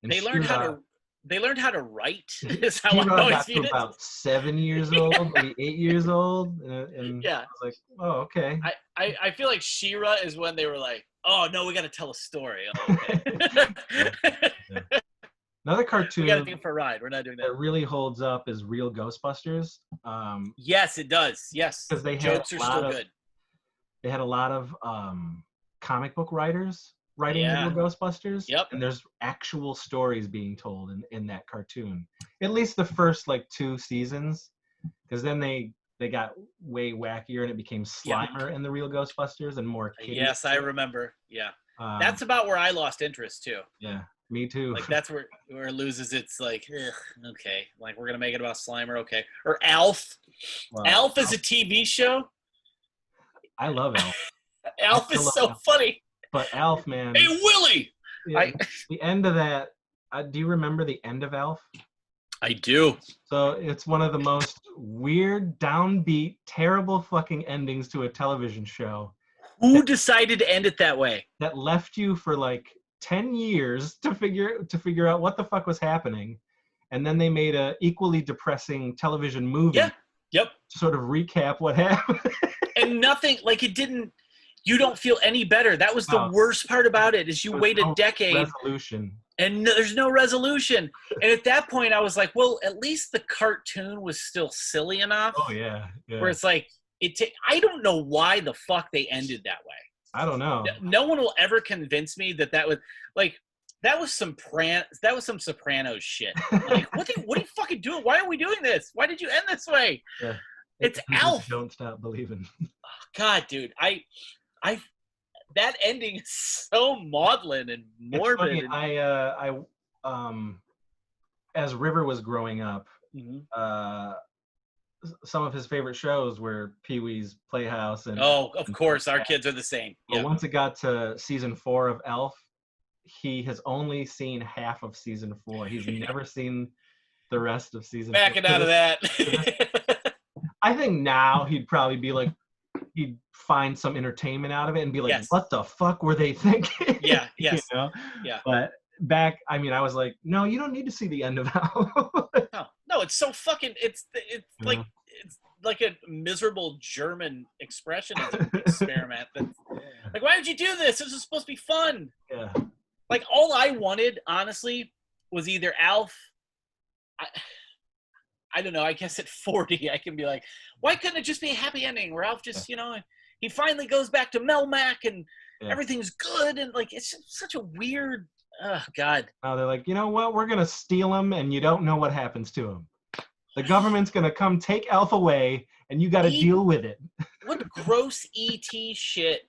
And they learned how to write. Is how She-Ra I always got to viewed it. about 7 years old, maybe 8 years old, and I was like, oh, okay. I feel like She-Ra is when they were like, oh no, we got to tell a story. Oh, okay. Yeah. Another cartoon we got to take it for a ride. We're not doing that. really holds up is Real Ghostbusters. Yes, it does. Yes, because they jokes are still good. They had a lot of comic book writers writing Real Ghostbusters. Yep. And there's actual stories being told in that cartoon. At least the first 2 seasons, because then they got way wackier and it became Slimer in the Real Ghostbusters and more kids. Yes, I remember. Yeah. That's about where I lost interest too. Yeah. Me too. Like that's where it loses its like, okay, like we're gonna make it about Slimer, okay? Or Alf. Wow. Alf is a TV show. I love Alf. Alf is so funny. But Alf, man. Hey Willie. Yeah, the end of that. Do you remember the end of Alf? I do. So it's one of the most weird, downbeat, terrible fucking endings to a television show. Who decided to end it that way? That left you for 10 years to figure out what the fuck was happening, and then they made a equally depressing television movie. Yeah. Yep. To sort of recap what happened. And nothing you don't feel any better. That was the worst part about it is you wait a decade. Resolution. And there's no resolution. And at that point, I was like, well, at least the cartoon was still silly enough. Oh yeah. Where it's like I don't know why the fuck they ended that way. I don't know. No one will ever convince me that was some Sopranos shit. Like, what are you fucking doing? Why are we doing this? Why did you end this way? Yeah. It's Alf. Don't stop believing. Oh, God, dude, I that ending is so maudlin and morbid. I as River was growing up, some of his favorite shows were Pee-wee's Playhouse and of course our kids are the same. But once it got to season 4 of Elf, he has only seen half of season 4. He's never seen the rest of season 4. Backing out of that. I think now he'd probably be like, he'd find some entertainment out of it and be like, what the fuck were they thinking? Yeah, yes. Yeah. But back, I was like, no, you don't need to see the end of Elf. No, it's so fucking, it's like a miserable German expressionism experiment. Like, why would you do this? This is supposed to be fun. Yeah. Like, all I wanted, honestly, was either Alf. I don't know. I guess at 40, I can be like, why couldn't it just be a happy ending where Alf just, he finally goes back to Melmac and everything's good. And, it's just such a weird, oh, God. Now they're like, you know what? We're going to steal him, and you don't know what happens to him. The government's going to come take Alf away, and you got to deal with it. What gross E.T. shit.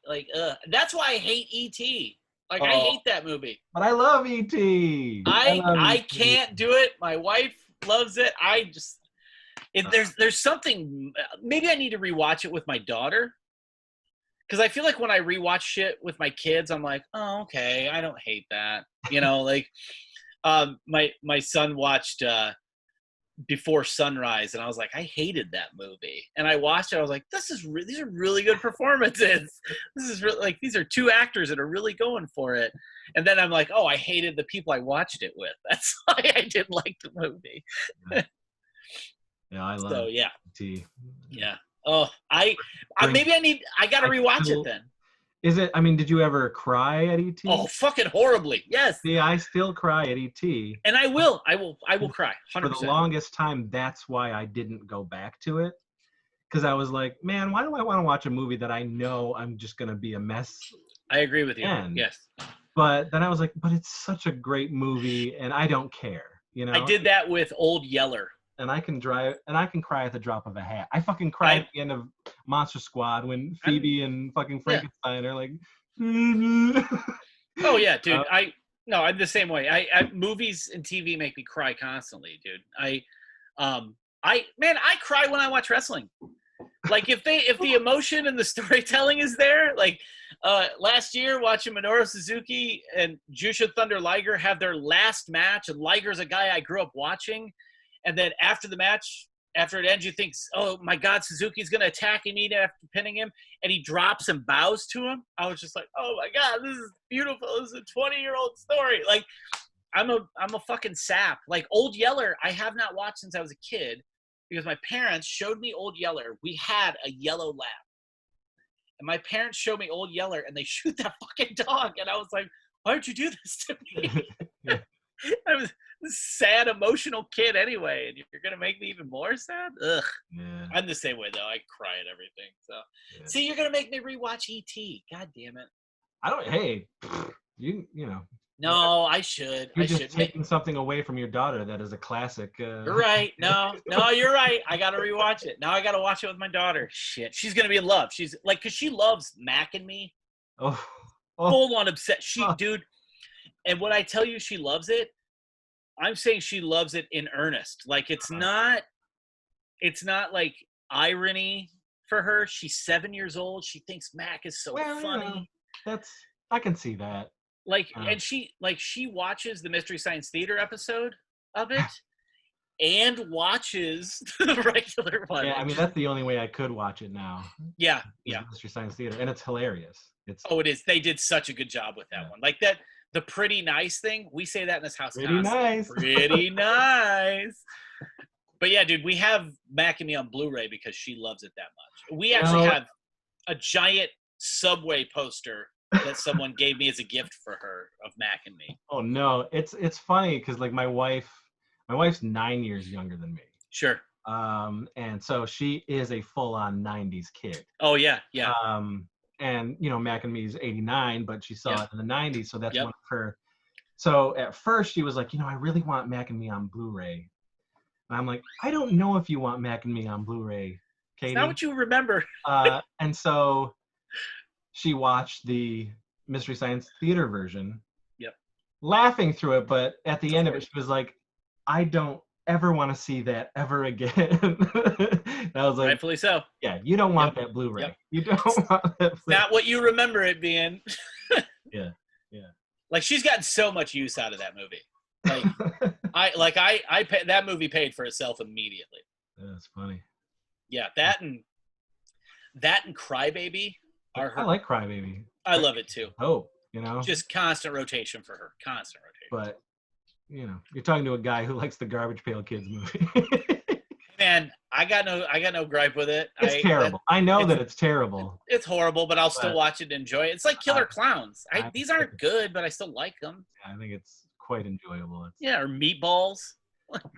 That's why I hate E.T. I hate that movie. But I love E.T. I can't do it. My wife loves it. There's something, maybe I need to rewatch it with my daughter, because I feel like when I rewatch shit with my kids, I'm like, oh, okay, I don't hate that. My son watched Before Sunrise, and I was like, I hated that movie, and I watched it. I was like, these are really good performances. This is really these are two actors that are really going for it. And then I'm like, oh, I hated the people I watched it with. That's why I didn't like the movie. Yeah, I love E.T. Yeah. Oh, I got to rewatch it then. Is it? I mean, did you ever cry at ET? Oh, fucking horribly. Yes. See, I still cry at ET. And I will cry. 100%. For the longest time, that's why I didn't go back to it. Because I was like, man, why do I want to watch a movie that I know I'm just gonna be a mess? I agree with you. And, yes. But then I was like, but it's such a great movie, and I don't care. You know. I did that with Old Yeller. And I can cry at the drop of a hat. I fucking cried at the end of Monster Squad when Phoebe and fucking Frankenstein are like. Oh yeah, dude. I'm the same way. I movies and TV make me cry constantly, dude. I cry when I watch wrestling. Like if the emotion and the storytelling is there, like last year watching Minoru Suzuki and Jushin Thunder Liger have their last match, and Liger's a guy I grew up watching. And then after the match, after it ends, you think, oh, my God, Suzuki's going to attack him after pinning him. And he drops and bows to him. I was just like, oh, my God, this is beautiful. This is a 20-year-old story. Like, I'm a fucking sap. Like, Old Yeller, I have not watched since I was a kid because my parents showed me Old Yeller. We had a yellow lab. And my parents showed me Old Yeller, and they shoot that fucking dog. And I was like, why don't you do this to me? I was a sad, emotional kid anyway, and you're gonna make me even more sad. Ugh. Yeah. I'm the same way though. I cry at everything. So, see, you're gonna make me rewatch ET. God damn it. I don't. Hey, you know. No, I should. You're just taking something away from your daughter that is a classic. You're right. No, you're right. I gotta rewatch it. Now I gotta watch it with my daughter. Shit, she's gonna be in love. She's like, cause she loves Mac and Me. Oh. Full on obsessed. Dude. And when I tell you she loves it, I'm saying she loves it in earnest. Like it's not like irony for her. She's 7 years old. She thinks Mac is so funny. I can see that. Like, and she watches the Mystery Science Theater episode of it and watches the regular one. Yeah, I mean that's the only way I could watch it now. Yeah. Mystery Science Theater, and it's hilarious. It is. They did such a good job with that one. Like that. The pretty nice thing, we say that in this house. Pretty nice. Pretty nice. But yeah, dude, we have Mac and Me on Blu-ray because she loves it that much. We actually have a giant Subway poster that someone gave me as a gift for her of Mac and Me. Oh no, it's funny because like my wife's 9 years younger than me. Sure. And so she is a full-on 90s kid. Oh yeah. And you know, Mac and Me is 89, but she saw it in the 90s, so that's one of her. So at first she was like, you know, I really want Mac and Me on Blu-ray. And I'm like, I don't know if you want Mac and Me on Blu-ray, Katie. It's not what you remember. And so she watched the Mystery Science Theater version. Yep. Laughing through it, but at the end of it, she was like, I don't ever want to see that ever again. And I was like, rightfully so. Yeah, you don't want that Blu-ray. Yep. You don't want that Blu-ray. Not what you remember it being. Yeah. Like she's gotten so much use out of that movie. Like I that movie paid for itself immediately. That's funny. Yeah, that and Crybaby are her. I like Crybaby. I love it too. Oh, you know, just constant rotation for her. Constant rotation. But you know, you're talking to a guy who likes the Garbage Pail Kids movie. Man, I got no gripe with it. It's terrible. I know that it's terrible. It's horrible, but I'll still watch it and enjoy it. It's like Killer Clowns. These aren't good, but I still like them. I think it's quite enjoyable. Or Meatballs.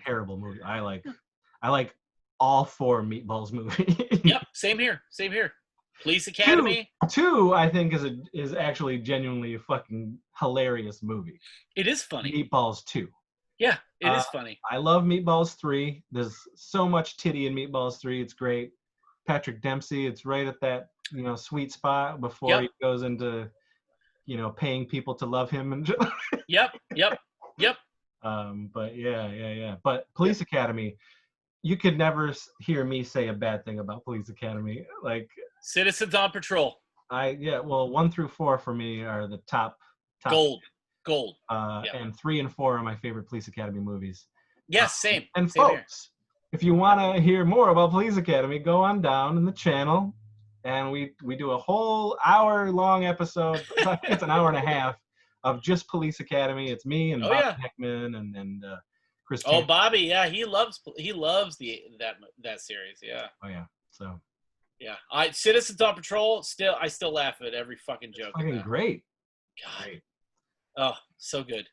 Terrible movie. I like all 4 Meatballs movies. Yep, same here. Police Academy. Two, I think is actually genuinely a fucking hilarious movie. It is funny. Meatballs 2. Yeah, it is funny. I love Meatballs 3. There's so much titty in Meatballs 3. It's great. Patrick Dempsey, it's right at that, you know, sweet spot before he goes into, you know, paying people to love him and Yep. But yeah. But Police Academy, you could never hear me say a bad thing about Police Academy. Like Citizens on Patrol. 1 through 4 for me are the top Gold. And 3 and 4 are my favorite Police Academy movies. Yes, same. And same folks, if you want to hear more about Police Academy, go on down in the channel, and we do a whole hour-long episode. I think it's an hour and a half of just Police Academy. It's me and Bobby Heckman and Chris. Bobby, yeah, he loves that series. Yeah. Oh yeah. So Yeah. Citizens on Patrol, I still laugh at every fucking joke. It's fucking great. God. Great. Oh, so good.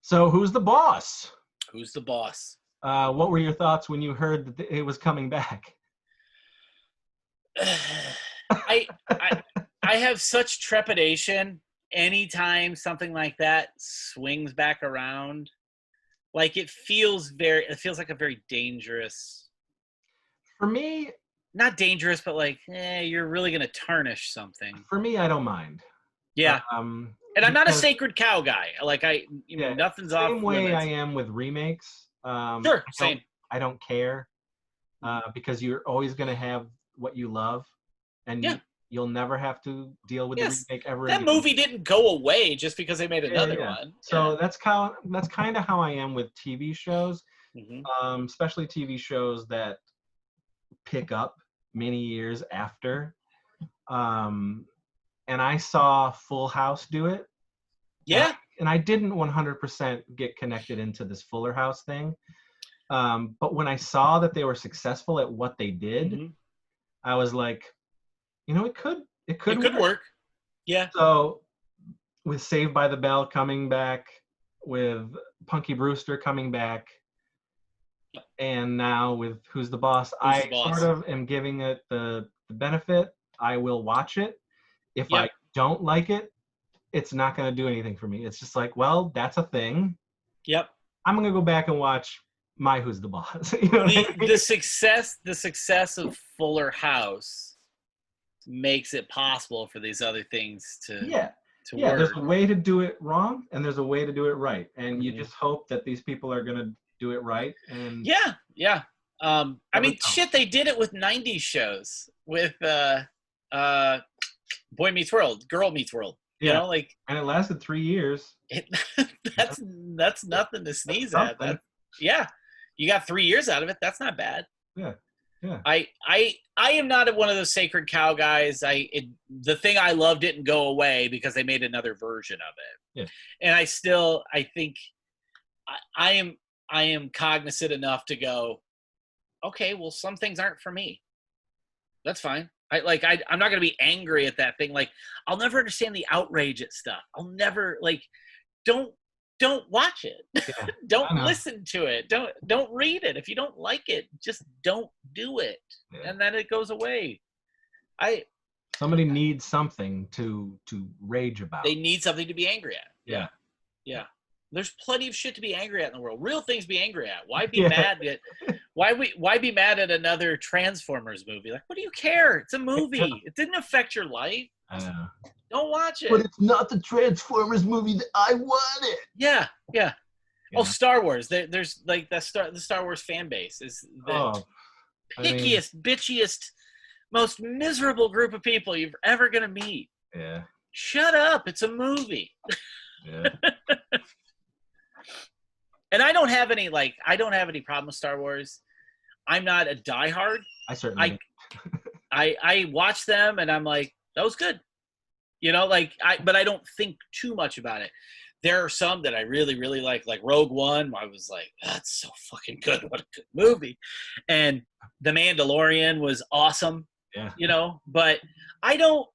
So who's the boss? Who's the boss? What were your thoughts when you heard that it was coming back? I have such trepidation anytime something like that swings back around. Like it feels like a very dangerous. For me, not dangerous, but like, you're really gonna tarnish something. For me, I don't mind. Yeah. And I'm not a sacred cow guy. Like nothing's off limits. Same way I am with remakes. Sure, same. I don't care because you're always going to have what you love, and you'll never have to deal with the remake ever again. That movie didn't go away just because they made another one. So that's kind of how I am with TV shows, especially TV shows that pick up many years after. And I saw Full House do it. Yeah. And I didn't 100% get connected into this Fuller House thing. But when I saw that they were successful at what they did, I was like, it could work. Yeah. So with Saved by the Bell coming back, with Punky Brewster coming back, and now with Who's the Boss, I sort of am giving it the benefit. I will watch it. If I don't like it, it's not going to do anything for me. It's just like, well, that's a thing. Yep. I'm going to go back and watch my Who's the Boss. You know what I mean? The success of Fuller House makes it possible for these other things to work. There's a way to do it wrong and there's a way to do it right. And you just hope that these people are going to do it right. And I mean, shit, they did it with 90s shows with Boy Meets World, Girl Meets World. You know, and it lasted 3 years. That's nothing to sneeze at. You got 3 years out of it. That's not bad. Yeah. I am not one of those sacred cow guys. The thing I love didn't go away because they made another version of it. Yeah. And I think I am cognizant enough to go, okay, well, some things aren't for me. That's fine. I'm not going to be angry at that thing. Like, I'll never understand the outrage at stuff. I'll never don't watch it. Yeah, don't listen to it. Don't read it. If you don't like it, just don't do it. Yeah. And then it goes away. Somebody needs something to rage about. They need something to be angry at. Yeah. There's plenty of shit to be angry at in the world. Real things to be angry at. Why be mad at? Why be mad at another Transformers movie? Like, what do you care? It's a movie. It didn't affect your life. I know. Don't watch it. But it's not the Transformers movie that I wanted. Yeah. Oh, Star Wars. There's like the Star Wars fan base is the pickiest, bitchiest, most miserable group of people you're ever gonna meet. Yeah. Shut up. It's a movie. Yeah. And I don't have any problem with Star Wars. I'm not a diehard. I certainly I watch them and I'm like, that was good. But I don't think too much about it. There are some that I really, really like Rogue One. I was like, that's so fucking good. What a good movie. And The Mandalorian was awesome. Yeah. But I don't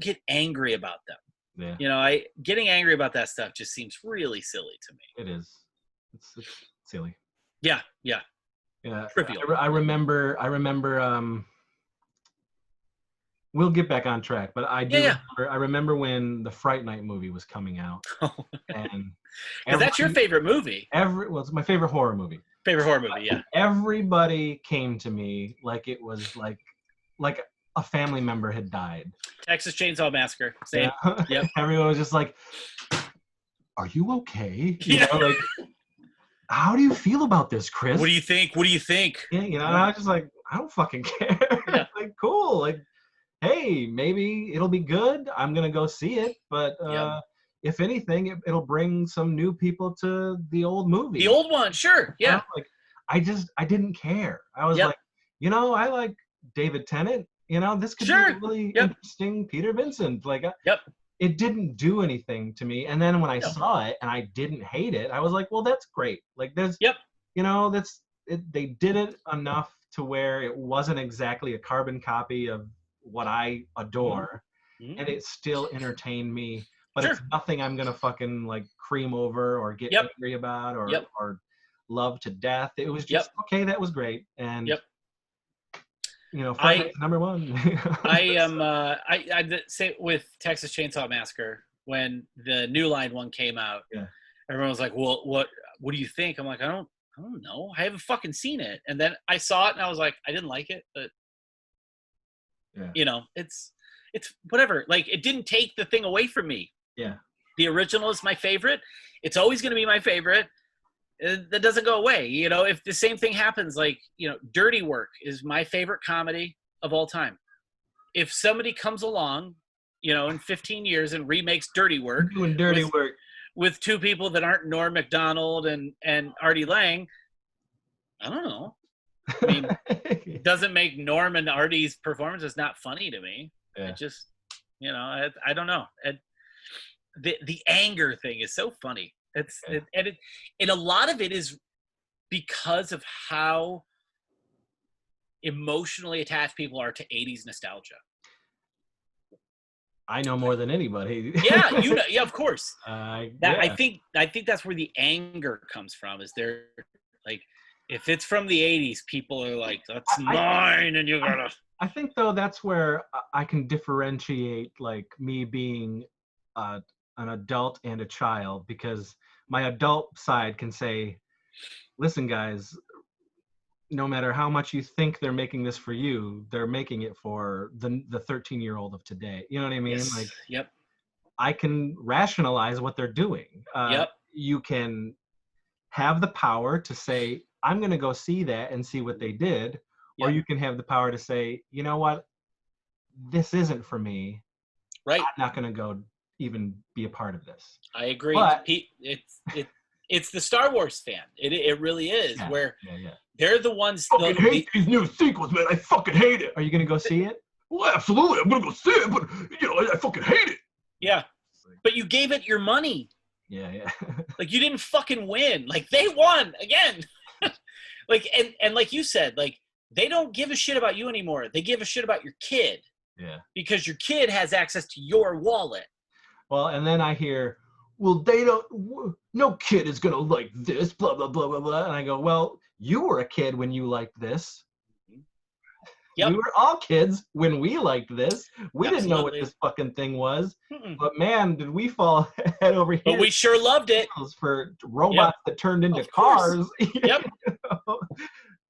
get angry about them. Yeah. Getting angry about that stuff just seems really silly to me. It is. It's silly. Yeah. Trivial. I remember. We'll get back on track, but I do. I remember when the Fright Night movie was coming out, and that's your favorite movie. It's my favorite horror movie. Yeah. Everybody came to me like it was like a family member had died. Texas Chainsaw Massacre. Same. Yeah. Yep. Everyone was just like, "Are you okay? How do you feel about this, Chris? What do you think? Yeah, and I was just like, I don't fucking care. Yeah. Like, cool. Like, hey, maybe it'll be good. I'm gonna go see it, but if anything, it'll bring some new people to the old movie. The old one, sure. Yeah. I didn't care. I was like, I like David Tennant. This could be a really interesting Peter Vincent. It didn't do anything to me. And then when I saw it and I didn't hate it, I was like, well, that's great. Like, there's, they did it enough to where it wasn't exactly a carbon copy of what I adore, and it still entertained me. But it's nothing I'm gonna fucking like cream over or get angry about or love to death. It was just okay. That was great, and you know, Friday Night's number one. I am. I say with Texas Chainsaw Massacre when the New Line one came out. Yeah. Everyone was like, "Well, what do you think?" I'm like, I don't know. I haven't fucking seen it. And then I saw it and I was like, I didn't like it, but you know, it's whatever. Like, it didn't take the thing away from me. Yeah. The original is my favorite. It's always going to be my favorite. That doesn't go away. You know, if the same thing happens, like, you know, Dirty Work is my favorite comedy of all time. If somebody comes along, you know, in 15 years and remakes Dirty Work, with two people that aren't Norm Macdonald and Artie Lang, I don't know. I mean, it doesn't make Norm and Artie's performances not funny to me. Yeah. It just, you know, I don't know. The anger thing is so funny. And a lot of it is because of how emotionally attached people are to 80s nostalgia. I know more than anybody. Yeah, you know, yeah, of course. I think that's where the anger comes from. Is there, like, if it's from the 80s, people are like, that's mine, and you gotta. I think though that's where I can differentiate, like, me being an adult and a child, because my adult side can say, listen, guys, no matter how much you think they're making this for you, they're making it for the 13-year-old of today. You know what I mean? Yes. Like, yep. I can rationalize what they're doing. You can have the power to say, I'm going to go see that and see what they did. Yep. Or you can have the power to say, you know what? This isn't for me. Right. I'm not going to go even be a part of this. I agree. But, it's the Star Wars fan. It really is. Yeah, where yeah. They're the ones. I fucking hate these new sequels, man. I fucking hate it. Are you going to go see it? Well, absolutely. I'm going to go see it, but, you know, I fucking hate it. Yeah. But you gave it your money. Yeah. Like, you didn't fucking win. Like, they won again. Like, and like you said, like, they don't give a shit about you anymore. They give a shit about your kid. Yeah. Because your kid has access to your wallet. Well, and then I hear, well, they don't, no kid is going to like this, blah, blah, blah, blah, blah. And I go, well, you were a kid when you liked this. Yep. We were all kids when we liked this. We didn't know what this fucking thing was. But man, did we fall head over heels. But we sure loved it. For robots that turned into cars. Yep.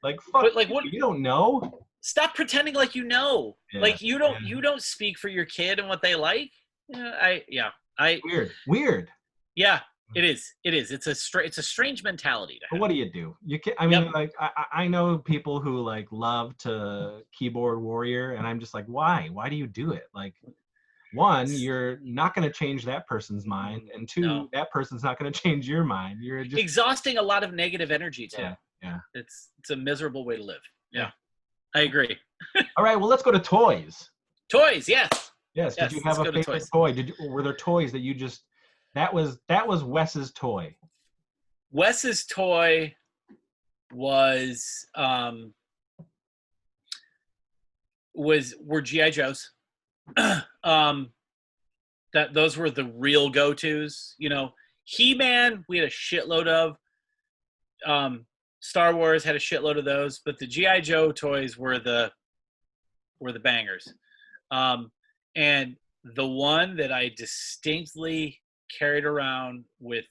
Like, fuck, but, like, what, you don't know? Stop pretending like you know. Yeah. Like, you don't speak for your kid and what they like. Weird. Yeah, it is. It's a strange mentality to have. But what do you do? You can. I mean, like, I know people who like love to keyboard warrior, and I'm just like, why? Why do you do it? Like, one, you're not going to change that person's mind, and two, that person's not going to change your mind. You're just exhausting a lot of negative energy too. Yeah. It's a miserable way to live. Yeah. I agree. All right, well, let's go to toys. Toys, yes. Yes. Did you have a favorite toy? Were there toys that you just that was Wes's toy? Wes's toy were G.I. Joes. Those were the real go-tos. You know, He-Man, we had a shitload of. Star Wars had a shitload of those, but the G.I. Joe toys were the bangers. And the one that I distinctly carried around with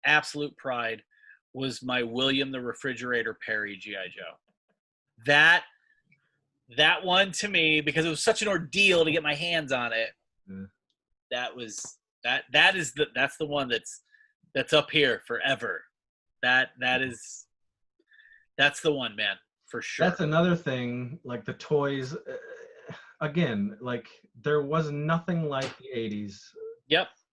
absolute pride was my William the Refrigerator Perry G.I. Joe. That one, to me, because it was such an ordeal to get my hands on it, that's the one that's up here forever. That's the one, man, for sure. That's another thing, like the toys, again, like there was nothing like the 80s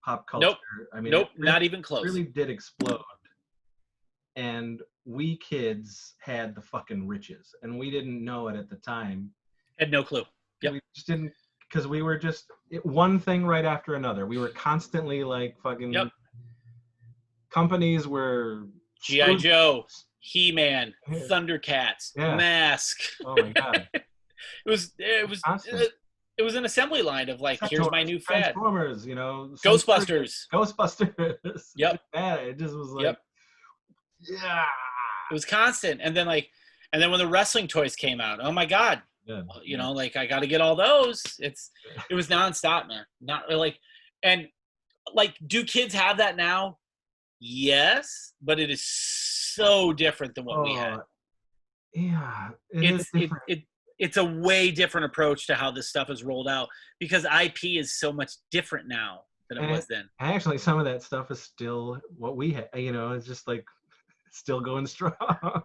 pop culture. Nope. I mean, really, not even it close. Really did explode. And we kids had the fucking riches, and we didn't know it at the time. Had no clue. Yep. We just didn't, because we were just one thing right after another. We were constantly like fucking companies were G.I. Joe. He-Man, Yeah. Thundercats, Yeah. Mask. Oh my god. It was an assembly line of like, here's my new fad. Transformers, you know. Ghostbusters. Yep. It just was like, yeah. It was constant. And then when the wrestling toys came out, oh my god. Yeah. You know, like I got to get all those. It was nonstop, man. Not like, and like, do kids have that now? Yes, but it is so different than what we had. Yeah, it's a way different approach to how this stuff is rolled out because IP is so much different now than it was then. Actually, some of that stuff is still what we had. You know, it's just like still going strong.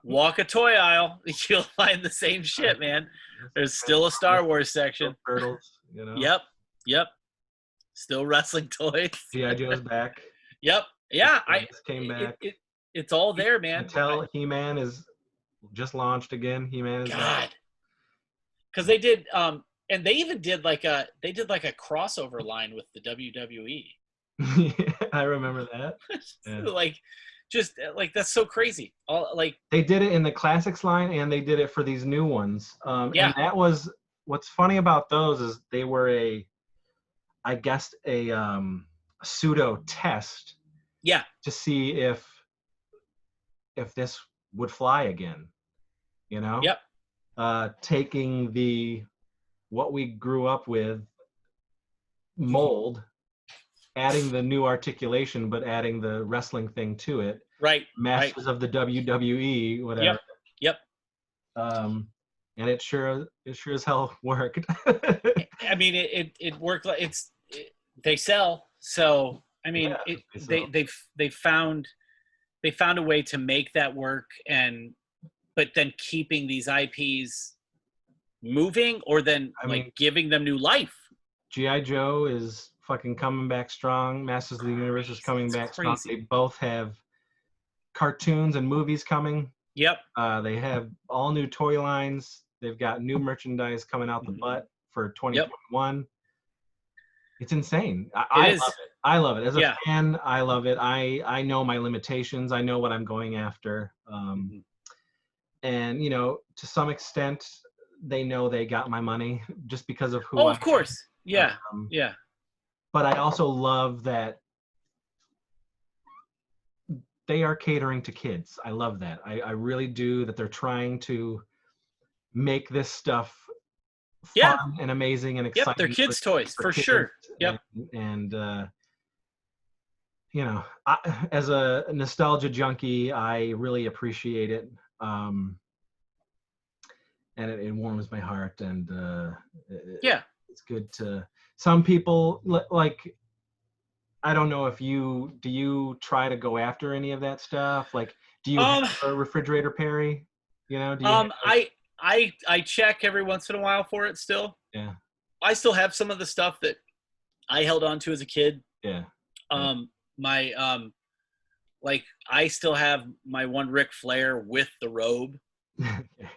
Walk a toy aisle, you'll find the same shit, man. There's still a Star Wars section. Turtles, you know. Yep. Still wrestling toys. G.I. Joe's back. Yep. Yeah, came back. It's all there, man. Until He-Man is just launched again. He-Man is God. Because they did, and they even did like a crossover line with the WWE. Yeah, I remember that. Yeah. Just that's so crazy. They did it in the classics line, and they did it for these new ones. And that was what's funny about those is they were a pseudo test. Yeah. To see if this would fly again, you know. Yep. Taking what we grew up with mold, adding the new articulation, but adding the wrestling thing to it. Right. Masters of the WWE, whatever. Yep. And it sure as hell worked. I mean, it worked. They sell. So I mean, they found a way to make that work, but then keeping these IPs moving, or then giving them new life. G.I. Joe is fucking coming back strong. Masters of the Universe is coming back strong. They both have cartoons and movies coming. Yep. They have all new toy lines. They've got new merchandise coming out the butt for 2021. Yep. It's insane. I love it. I love it. As a fan, I love it. I know my limitations. I know what I'm going after. And, you know, to some extent, they know they got my money just because of who I am. Of course. Yeah. But I also love that they are catering to kids. I love that. I really do, that they're trying to make this stuff fun and amazing and exciting. Yep, they're kids' toys, for kids. Sure. Yep. And you know, as a nostalgia junkie, I really appreciate it. And it warms my heart. And it's good to some people, like, I don't know if do you try to go after any of that stuff? Like, do you have a refrigerator, Perry? You know, do you I check every once in a while for it still. Yeah. I still have some of the stuff that I held on to as a kid. Yeah. I still have my one Ric Flair with the robe.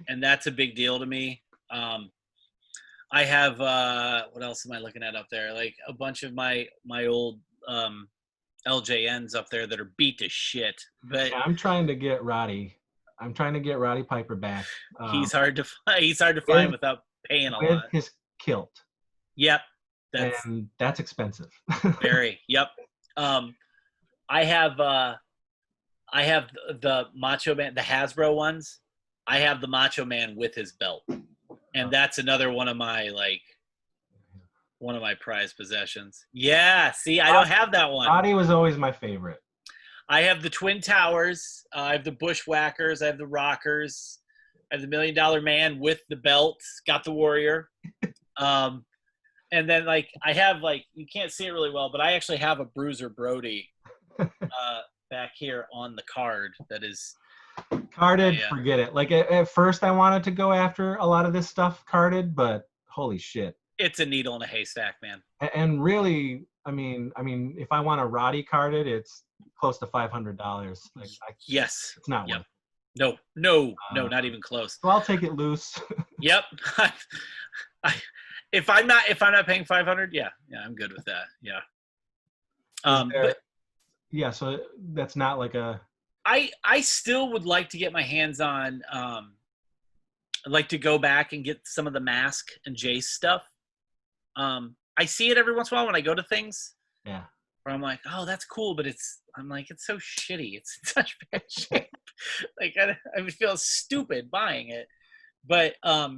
And that's a big deal to me. I have what else am I looking at up there? Like a bunch of my old LJNs up there that are beat to shit. But I'm trying to get Roddy. Roddy Piper back. He's hard to find without paying a lot. With his kilt. Yep. That's expensive. Very. Yep. I have the Macho Man, the Hasbro ones. I have the Macho Man with his belt, and that's another one of my prized possessions. Yeah. See, I don't have that one. Roddy was always my favorite. I have the Twin Towers. I have the Bushwhackers. I have the Rockers. I have the $1 Million Man with the belt. Got the Warrior. And then I have you can't see it really well, but I actually have a Bruiser Brody back here on the card that is carded. Forget it. Like at first I wanted to go after a lot of this stuff carded, but holy shit. It's a needle in a haystack, man. And really, I mean, if I want a Roddy carded, it's close to $500. Yes. It's not worth it. No, not even close. So I'll take it loose. Yep. If I'm not paying $500, I'm good with that. Yeah. So that's not like a. I still would like to get my hands on. I'd like to go back and get some of the Mask and Jace stuff. I see it every once in a while when I go to things. Yeah. Where I'm like, oh, that's cool, but I'm like, it's so shitty. It's in such bad shape. Like I would feel stupid buying it. But I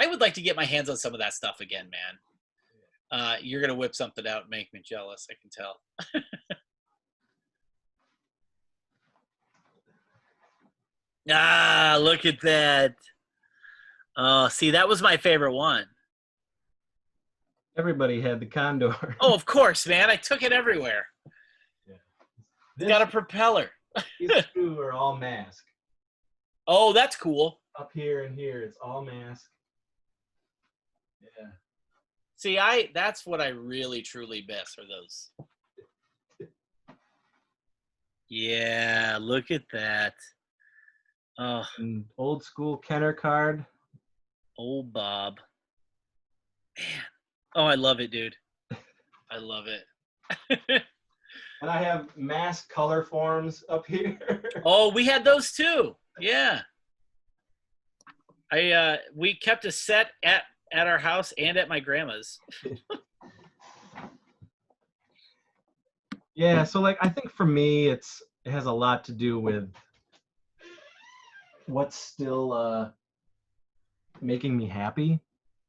would like to get my hands on some of that stuff again, man. You're gonna whip something out and make me jealous. I can tell. Ah, look at that. Oh, see, that was my favorite one. Everybody had the Condor. Oh, of course, man. I took it everywhere. Yeah. It's got a propeller. These two are all Mask. Oh, that's cool. Up here and here, it's all Mask. Yeah. See, that's what I really truly miss are those. Yeah, look at that. Oh, An old school Kenner card. old Bob. Man. Oh, I love it, dude. I love it. And I have Mask color forms up here. Oh, we had those too. Yeah. We kept a set at our house and at my grandma's. Yeah, so like I think for me it has a lot to do with what's still making me happy.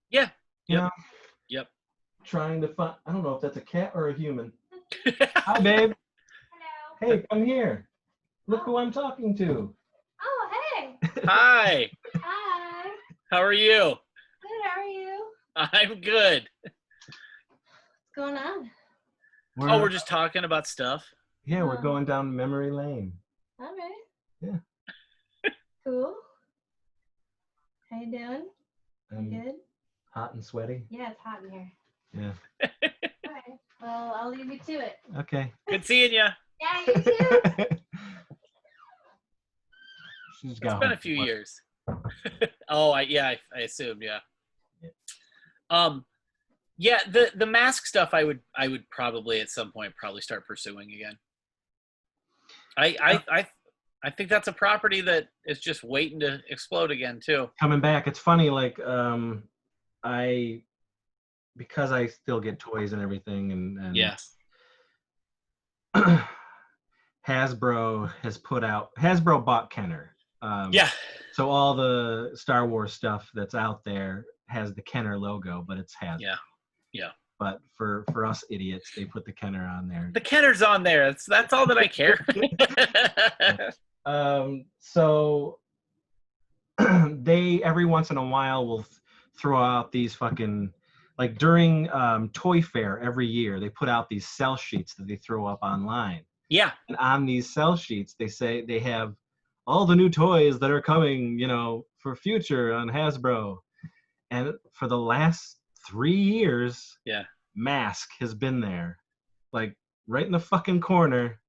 Yeah. You Yep. know? Yep. Trying to find, I don't know if that's a cat or a human. Hi, babe. Hello. Hey, come here. Look who I'm talking to. Oh, hey. Hi. Hi. How are you? Good, how are you? I'm good. What's going on? We're just talking about stuff. Yeah, we're going down memory lane. All right. Yeah. Cool. How you doing? I'm Good? hot and sweaty. Yeah, it's hot in here. Yeah. All right. Well, I'll leave you to it. Okay. Good seeing you. Yeah, you too. She's It's got been home a few from work. years. Oh, I assumed, yeah. Yeah, the Mask stuff I would probably at some point probably start pursuing again. I think that's a property that is just waiting to explode again too. Coming back. It's funny, like because I still get toys and everything, and Yeah. Hasbro bought Kenner. Yeah. So all the Star Wars stuff that's out there has the Kenner logo, but it's Hasbro. Yeah. Yeah. But for us idiots, they put the Kenner on there. The Kenner's on there. That's all that I care. So they every once in a while will throw out these fucking, like during Toy Fair every year, they put out these sell sheets that they throw up online. Yeah. And on these sell sheets, they say they have all the new toys that are coming, for future on Hasbro. And for the last 3 years, Yeah. Mask has been there, like right in the fucking corner.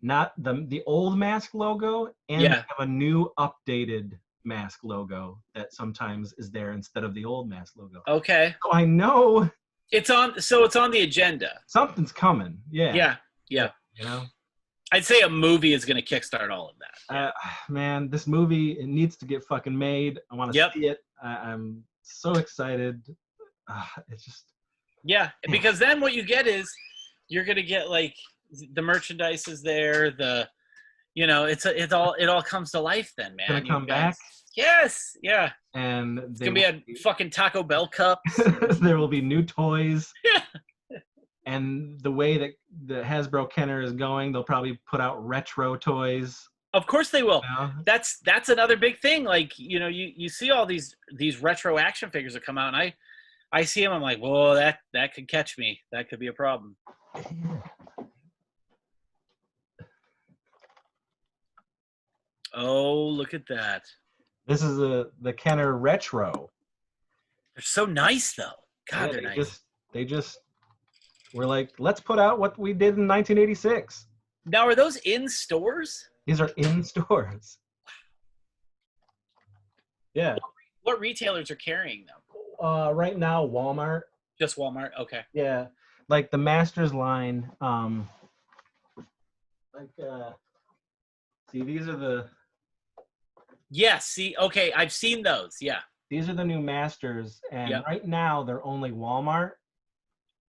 Not the old Mask logo, and Yeah. they have a new updated Mask logo that sometimes is there instead of the old Mask logo. Okay. So I know It's on the agenda. something's coming. Yeah. Yeah. You know? I'd say a movie is going to kickstart all of that. Man, this movie, it needs to get fucking made. I want to Yep. see it. I'm so excited. It's just. Yeah, because then what you get is you're going to get like the merchandise is there, it all comes to life then, man. Gonna come back. Yes, yeah. And It's going to be a fucking Taco Bell cup. there will be new toys. Yeah. And the way that the Hasbro Kenner is going, they'll probably put out retro toys. Of course they will. You know? That's another big thing. Like, you see all these retro action figures that come out, and I see them, I'm like, whoa, that could catch me. That could be a problem. Oh, look at that. This is the Kenner Retro. They're so nice, though. God, Yeah, they're nice. They just were like, let's put out what we did in 1986. Now, are those in stores? These are in stores. Yeah. What retailers are carrying them? Right now, Walmart. Just Walmart? Okay. Yeah. Like the Masters line, See, these are the See, okay, I've seen those. Yeah. these are the new Masters, and right now they're only Walmart.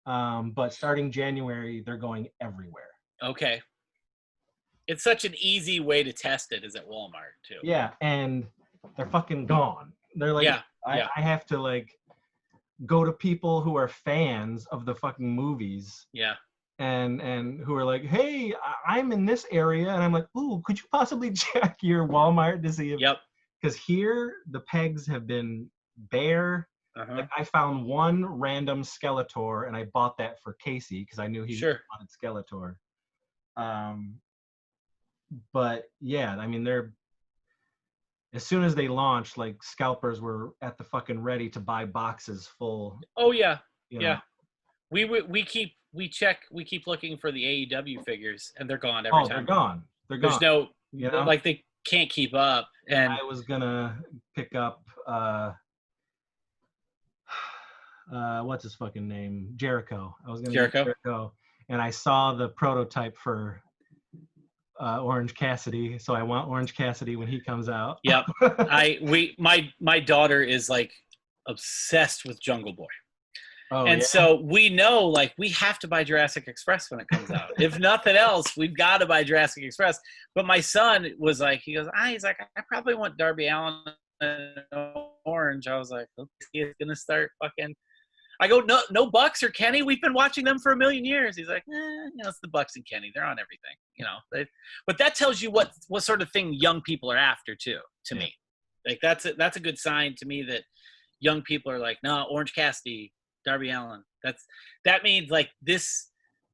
But starting January, they're going everywhere. Okay. It's such an easy way to test it is at Walmart too. Yeah, and they're fucking gone. They're like, I have to like go to people who are fans of the fucking movies. Yeah. And who are like, hey, I'm in this area, and I'm like, ooh, could you possibly check your Walmart to see if? Yep. Because here the pegs have been bare. Like I found one random Skeletor, and I bought that for Casey because I knew he wanted Skeletor. But yeah, I mean, they're as soon as they launched, like scalpers were at the fucking ready to buy boxes full. Oh yeah, you know. We keep looking for the AEW figures, and they're gone every time. They're gone. They're gone. There's no, like they can't keep up. And I was gonna pick up what's his fucking name? Jericho. I was gonna get Jericho, and I saw the prototype for Orange Cassidy, so I want Orange Cassidy when he comes out. Yep. My daughter is like obsessed with Jungle Boy. So we know, like, we have to buy Jurassic Express when it comes out. If nothing else, we've got to buy Jurassic Express. But my son was like, he's like, I probably want Darby Allin and Orange. I was like, okay, he's gonna start fucking. I go, no Bucks or Kenny. We've been watching them for a million years. He's like, it's the Bucks and Kenny. They're on everything, But that tells you what sort of thing young people are after too. To me, like that's a good sign to me that young people are like, no, Orange Cassidy, Darby Allin. That means like this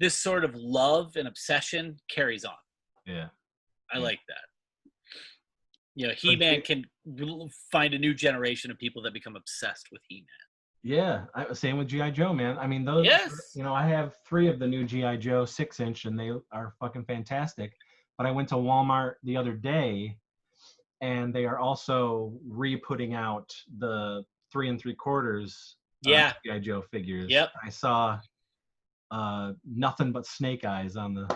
sort of love and obsession carries on. Yeah, I like that. He-Man can find a new generation of people that become obsessed with He-Man. Yeah, same with G.I. Joe, man. I mean, those. Yes. I have 3 of the new G.I. Joe 6-inch, and they are fucking fantastic. But I went to Walmart the other day, and they are also re-putting out the 3 3/4 G.I. Joe figures. Yep. I saw nothing but Snake Eyes on the.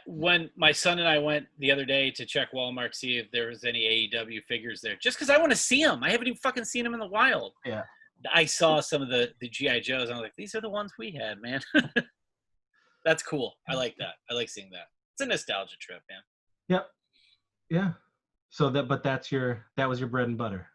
When my son and I went the other day to check Walmart, see if there was any AEW figures there, just because I want to see them. I haven't even fucking seen them in the wild. Yeah. I saw some of the G.I. Joes, and I was like, these are the ones we had, man. That's cool. I like that. I like seeing that. It's a nostalgia trip, man. Yep. Yeah. So that was your bread and butter.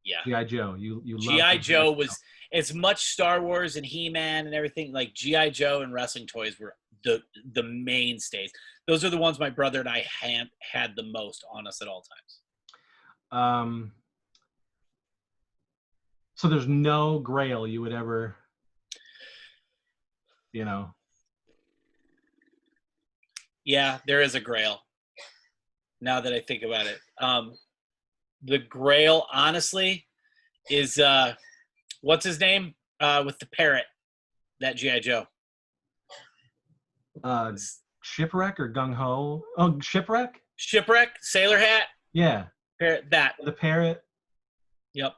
Yeah. G.I. Joe. You G.I. Joe was as much Star Wars and He-Man and everything. Like G.I. Joe and wrestling toys were the mainstays. Those are the ones my brother and I had the most on us at all times. So there's no Grail you would ever, Yeah, there is a Grail. Now that I think about it, the Grail, honestly, is what's his name with the parrot, that G.I. Joe. Shipwreck or Gung Ho? Oh, Shipwreck. Shipwreck, sailor hat. Yeah. Parrot. The parrot. Yep.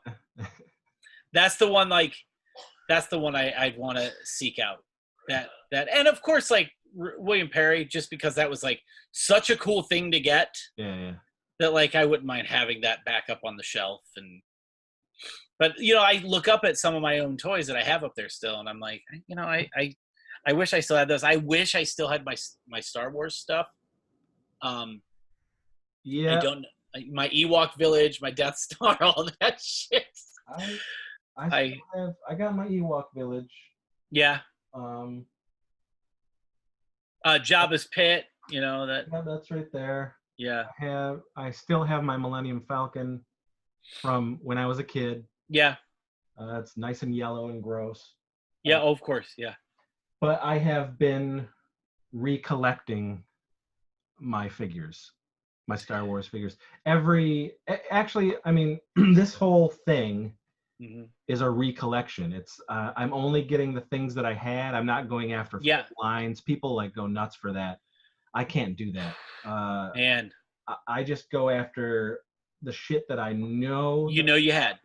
That's the one. Like, that's the one I'd want to seek out. That, and of course, like William Perry, just because that was like such a cool thing to get. Yeah. That like I wouldn't mind having that back up on the shelf, but I look up at some of my own toys that I have up there still, and I'm like, I wish I still had those. I wish I still had my Star Wars stuff. Yeah. I don't. My Ewok Village, my Death Star, all that shit. I got my Ewok Village. Yeah. Jabba's Pit, that. Yeah, that's right there. Yeah. I still have my Millennium Falcon from when I was a kid. Yeah. It's nice and yellow and gross. Yeah, of course, yeah. But I have been recollecting my figures, my Star Wars figures. Actually, I mean, this whole thing is a recollection. It's I'm only getting the things that I had. I'm not going after full lines. People like go nuts for that. I can't do that. And I just go after the shit that I know. You had.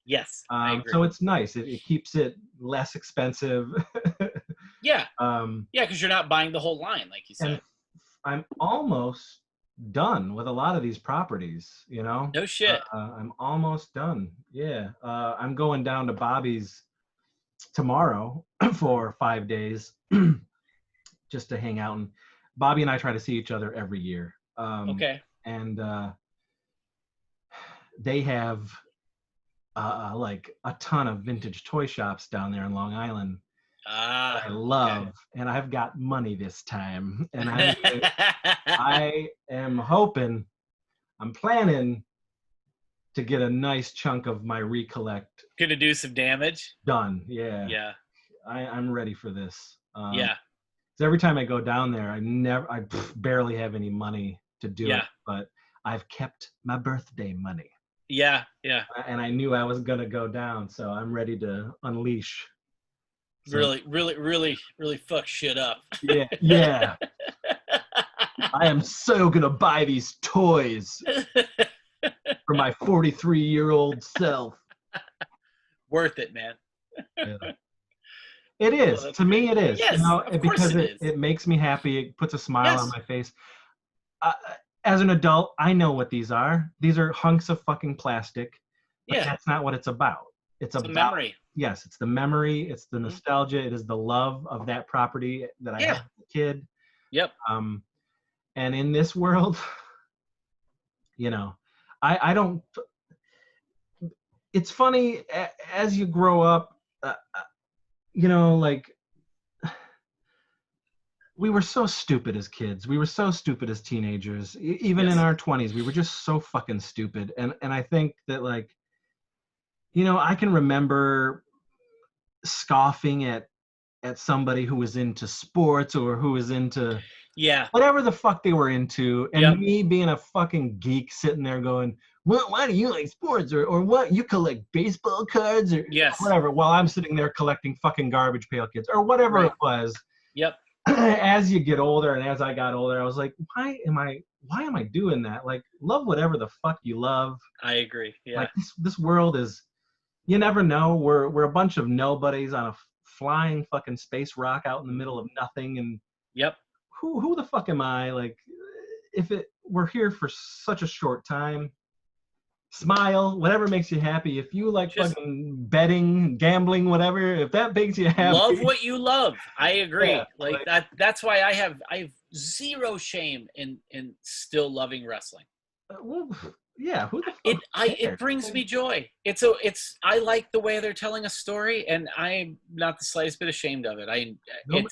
Yes. I agree. So it's nice. It keeps it less expensive. Yeah. Because you're not buying the whole line, like you said. And I'm almost done with a lot of these properties, you know. No shit. I'm almost done. Yeah. I'm going down to Bobby's tomorrow for 5 days just to hang out. And Bobby and I try to see each other every year. Okay. And they have like a ton of vintage toy shops down there in Long Island. I love, and I've got money this time, and I am hoping, I'm planning to get a nice chunk of my recollect. Gonna do some damage. Done, yeah. Yeah. I'm ready for this. Yeah. So every time I go down there, I barely have any money to do it, but I've kept my birthday money. Yeah, yeah. And I knew I was gonna go down, so I'm ready to unleash. So, really fuck shit up. Yeah, yeah. I am so gonna buy these toys for my 43-year-old self. Worth it, man. Yeah. It is. To me, it is. Yes, you know, of because course it is. it makes me happy. It puts a smile on my face. As an adult, I know what these are. These are hunks of fucking plastic. But that's not what it's about. It's about memory. Yes, it's the memory. It's the nostalgia. It is the love of that property that I had as a kid. Yep. And in this world, you know, I don't. It's funny as you grow up. You know, like, we were so stupid as kids. We were so stupid as teenagers. Even in our 20s, we were just so fucking stupid. And I think that, like, you know, I can remember scoffing at somebody who was into sports or who was into whatever the fuck they were into, and me being a fucking geek sitting there going, well, why do you like sports, or what, you collect baseball cards or whatever, while I'm sitting there collecting fucking Garbage Pail Kids or whatever it was. Yep. As you get older, and as I got older, I was like, why am I doing that? Like, love whatever the fuck you love. I agree. Yeah. Like, this world is, you never know. We're a bunch of nobodies on a flying fucking space rock out in the middle of nothing, and who the fuck am I? Like, we're here for such a short time. Smile, whatever makes you happy. If you like fucking betting, gambling, whatever, if that makes you happy, love what you love. I agree. Like that. That's why I have zero shame in still loving wrestling. Well, yeah, who the fuck it brings me joy. I like the way they're telling a story, and I'm not the slightest bit ashamed of it.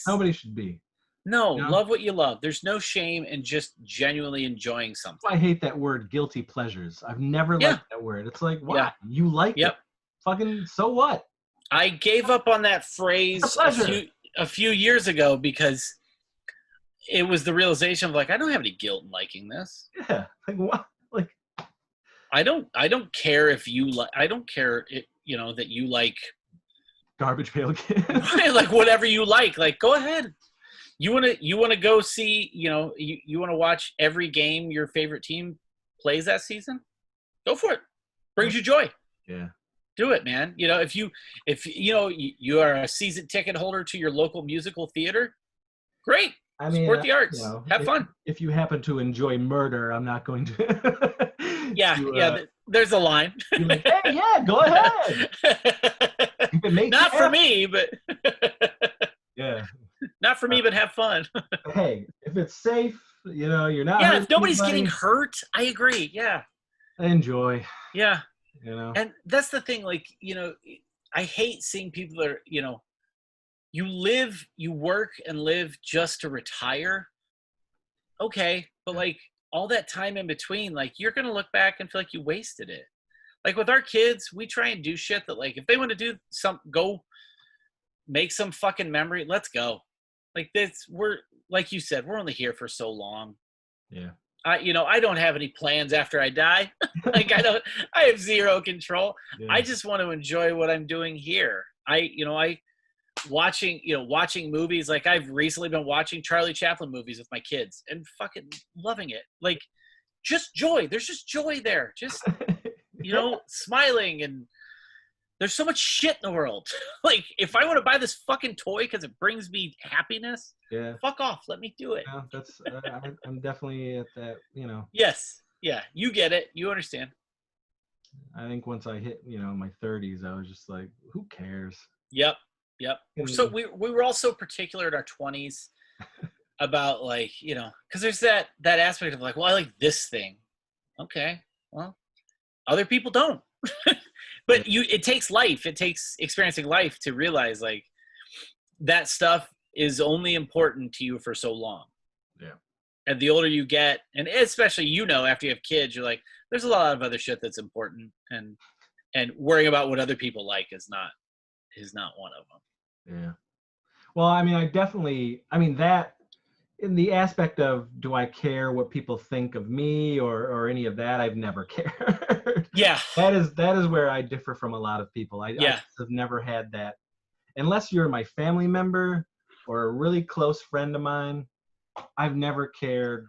Nobody should be. No, love what you love. There's no shame in just genuinely enjoying something. I hate that word, guilty pleasures. I've never liked that word. It's like, wow, you like it. Fucking, so what? I gave up on that phrase a few years ago because it was the realization of, like, I don't have any guilt in liking this. Yeah. Like, what? Like, I don't care if you like. I don't care, you know, that you like Garbage Pail Kids. Like, whatever you like. Like, go ahead. You wanna go see, you know, you wanna watch every game your favorite team plays that season? Go for it. Brings you joy. Yeah. Do it, man. You know, if you know you are a season ticket holder to your local musical theater, great. I mean, support the arts. You know, have fun. If you happen to enjoy murder, I'm not going to. There's a line. You're like, hey, yeah, go ahead. If it makes not for me, but yeah. Not for me, but have fun. Hey, if it's safe, you know, you're not. Yeah, if nobody's getting hurt, I agree. Yeah. Enjoy. Yeah. You know. And that's the thing, like, you know, I hate seeing people that are, you know, you work and live just to retire. Okay, but like all that time in between, like, you're gonna look back and feel like you wasted it. Like with our kids, we try and do shit that, like, if they want to do go make some fucking memory, let's go. Like this, we're, like you said, we're only here for so long. Yeah. I don't have any plans after I die. Like, I have zero control. Yeah. I just want to enjoy what I'm doing here. Watching movies. Like, I've recently been watching Charlie Chaplin movies with my kids and fucking loving it. Like, just joy. There's just joy there. Just, you know, smiling, and There's so much shit in the world. Like, if I want to buy this fucking toy because it brings me happiness, fuck off. Let me do it. Yeah, that's I'm definitely at that. Yes. Yeah. You get it. You understand. I think once I hit my 30s, I was just like, who cares? Yep. So we were all so particular in our 20s about, like, because there's that aspect of like, well, I like this thing. Okay, well, other people don't. But it takes life. It takes experiencing life to realize, like, that stuff is only important to you for so long. Yeah. And the older you get, and especially, after you have kids, you're like, there's a lot of other shit that's important, and worrying about what other people like is not one of them. Yeah. Well, I mean, that in the aspect of, do I care what people think of me or any of that, I've never cared. Yeah. That is where I differ from a lot of people. I just have never had that. Unless you're my family member or a really close friend of mine, I've never cared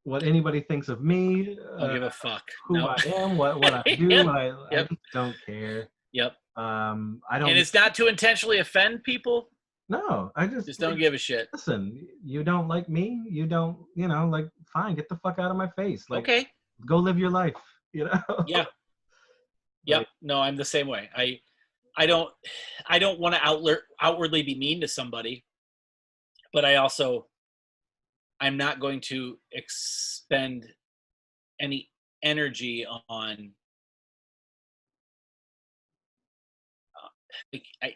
what anybody thinks of me. Don't give a fuck. Who I am, what I do. I just don't care. Yep. I don't. And it's not to intentionally offend people. No, I just don't give a shit. Listen, you don't like me. You don't, like, fine, get the fuck out of my face. Like, okay, go live your life. Yeah. Yep. Like, no, I'm the same way. I don't want to outwardly be mean to somebody, but I'm not going to expend any energy on.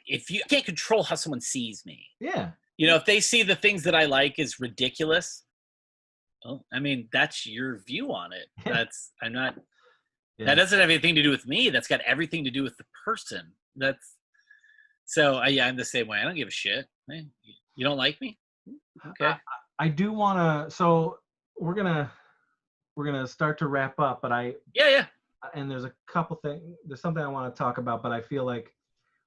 If you can't control how someone sees me, if they see the things that I like is ridiculous, well, I mean, that's your view on it. That doesn't have anything to do with me. That's got everything to do with the person. I'm the same way. I don't give a shit. You don't like me? Okay. I do want to. So we're gonna start to wrap up, but and there's a couple things. There's something I want to talk about, but I feel like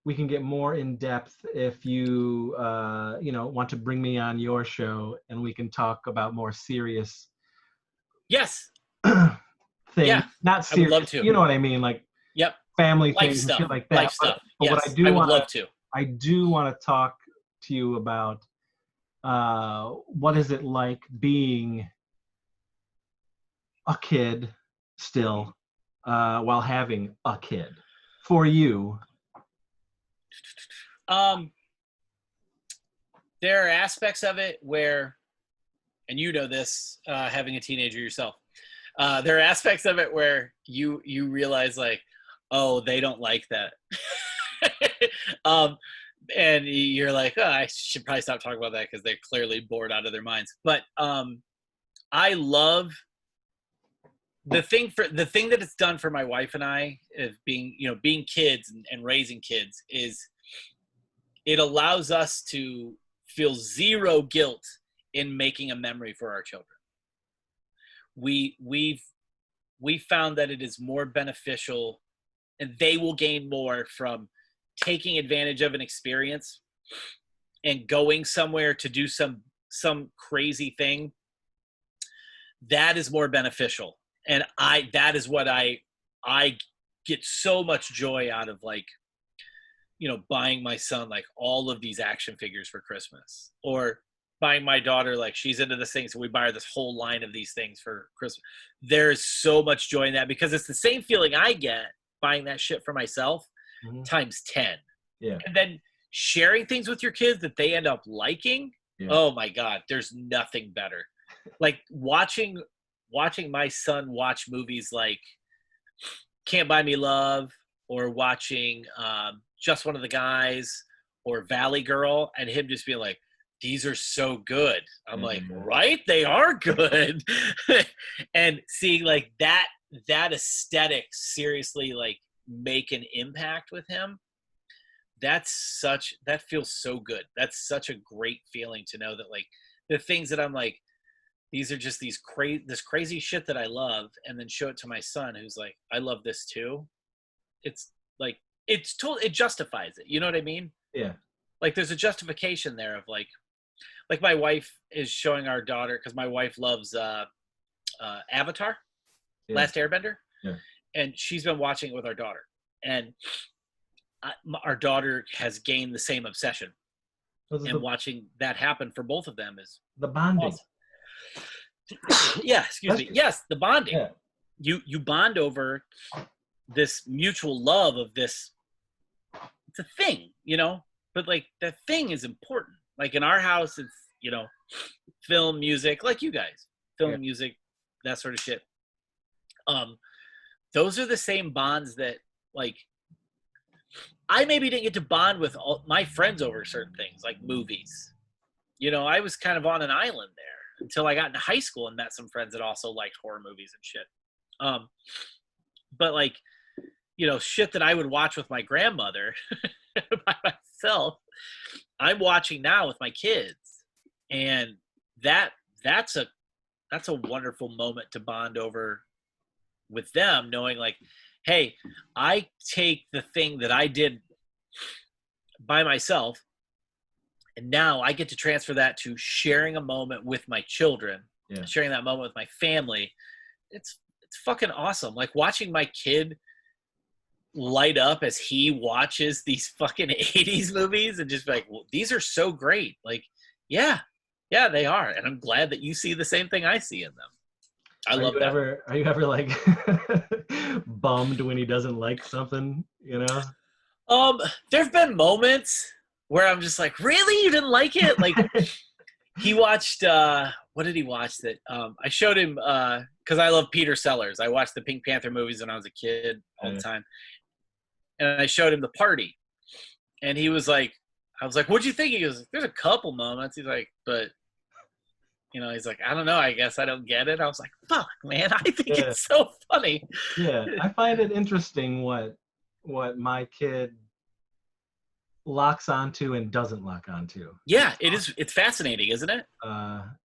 we can get more in depth if you want to bring me on your show, and we can talk about more serious things. Yeah, not serious. I would love to. You know what I mean, like family life things stuff, and shit like that. Life stuff. But yes, what I do would love to. I do want to talk to you about what is it like being a kid still while having a kid for you. There are aspects of it where, and this, having a teenager yourself, there are aspects of it where you realize, like, oh, they don't like that. And you're like, oh, I should probably stop talking about that because they're clearly bored out of their minds. But I love the thing that it's done for my wife and I, is being kids and raising kids, is it allows us to feel zero guilt in making a memory for our children. We found that it is more beneficial, and they will gain more from taking advantage of an experience and going somewhere to do some crazy thing. That is more beneficial. And that is what I get so much joy out of, like, buying my son, like, all of these action figures for Christmas, or buying my daughter, like, she's into this thing, so we buy her this whole line of these things for Christmas. There's so much joy in that, because it's the same feeling I get buying that shit for myself times 10. Yeah. And then sharing things with your kids that they end up liking. Yeah. Oh my God, there's nothing better. Like watching my son watch movies like Can't Buy Me Love, or watching Just One of the Guys, or Valley Girl, and him just being like, these are so good. I'm like, right? They are good. And seeing, like, that aesthetic seriously, like, make an impact with him, that feels so good. That's such a great feeling to know that, like, the things that I'm like, these are just this crazy shit that I love, and then show it to my son who's like, I love this too. It's like, it justifies it. You know what I mean? Yeah. Like, there's a justification there of, like my wife is showing our daughter, because my wife loves Avatar, Last Airbender. Yeah. And she's been watching it with our daughter. And our daughter has gained the same obsession, and watching that happen for both of them is the bonding. Awesome. Yeah, excuse me. Yes, the bonding. Yeah. You bond over this mutual love of this. It's a thing, you know, but like the thing is important. Like in our house, it's, you know, film, music, like you guys, film, music, that sort of shit. Those are the same bonds that, like, I maybe didn't get to bond with all my friends over certain things, like movies. You know, I was kind of on an island there until I got into high school and met some friends that also liked horror movies and shit. But like, you know, shit that I would watch with my grandmother by myself, I'm watching now with my kids, and that's a wonderful moment to bond over with them, knowing like, hey, I take the thing that I did by myself, and now I get to transfer that to sharing a moment with my children, sharing that moment with my family. It's fucking awesome. Like watching my kid light up as he watches these fucking 80s movies and just be like, well, these are so great. Like, yeah, they are. And I'm glad that you see the same thing I see in them. I love that. Are you ever like bummed when he doesn't like something, you know? There've been moments where I'm just like, really? You didn't like it? Like he watched, what did he watch that? I showed him, cause I love Peter Sellers. I watched the Pink Panther movies when I was a kid all the time. And I showed him The Party, and he was like, I was like, what'd you think? He goes, there's a couple moments. He's like, but, you know, he's like, I don't know. I guess I don't get it. I was like, fuck, man. I think it's so funny. Yeah. I find it interesting what my kid locks onto and doesn't lock onto. Yeah, it is. It's fascinating, isn't it?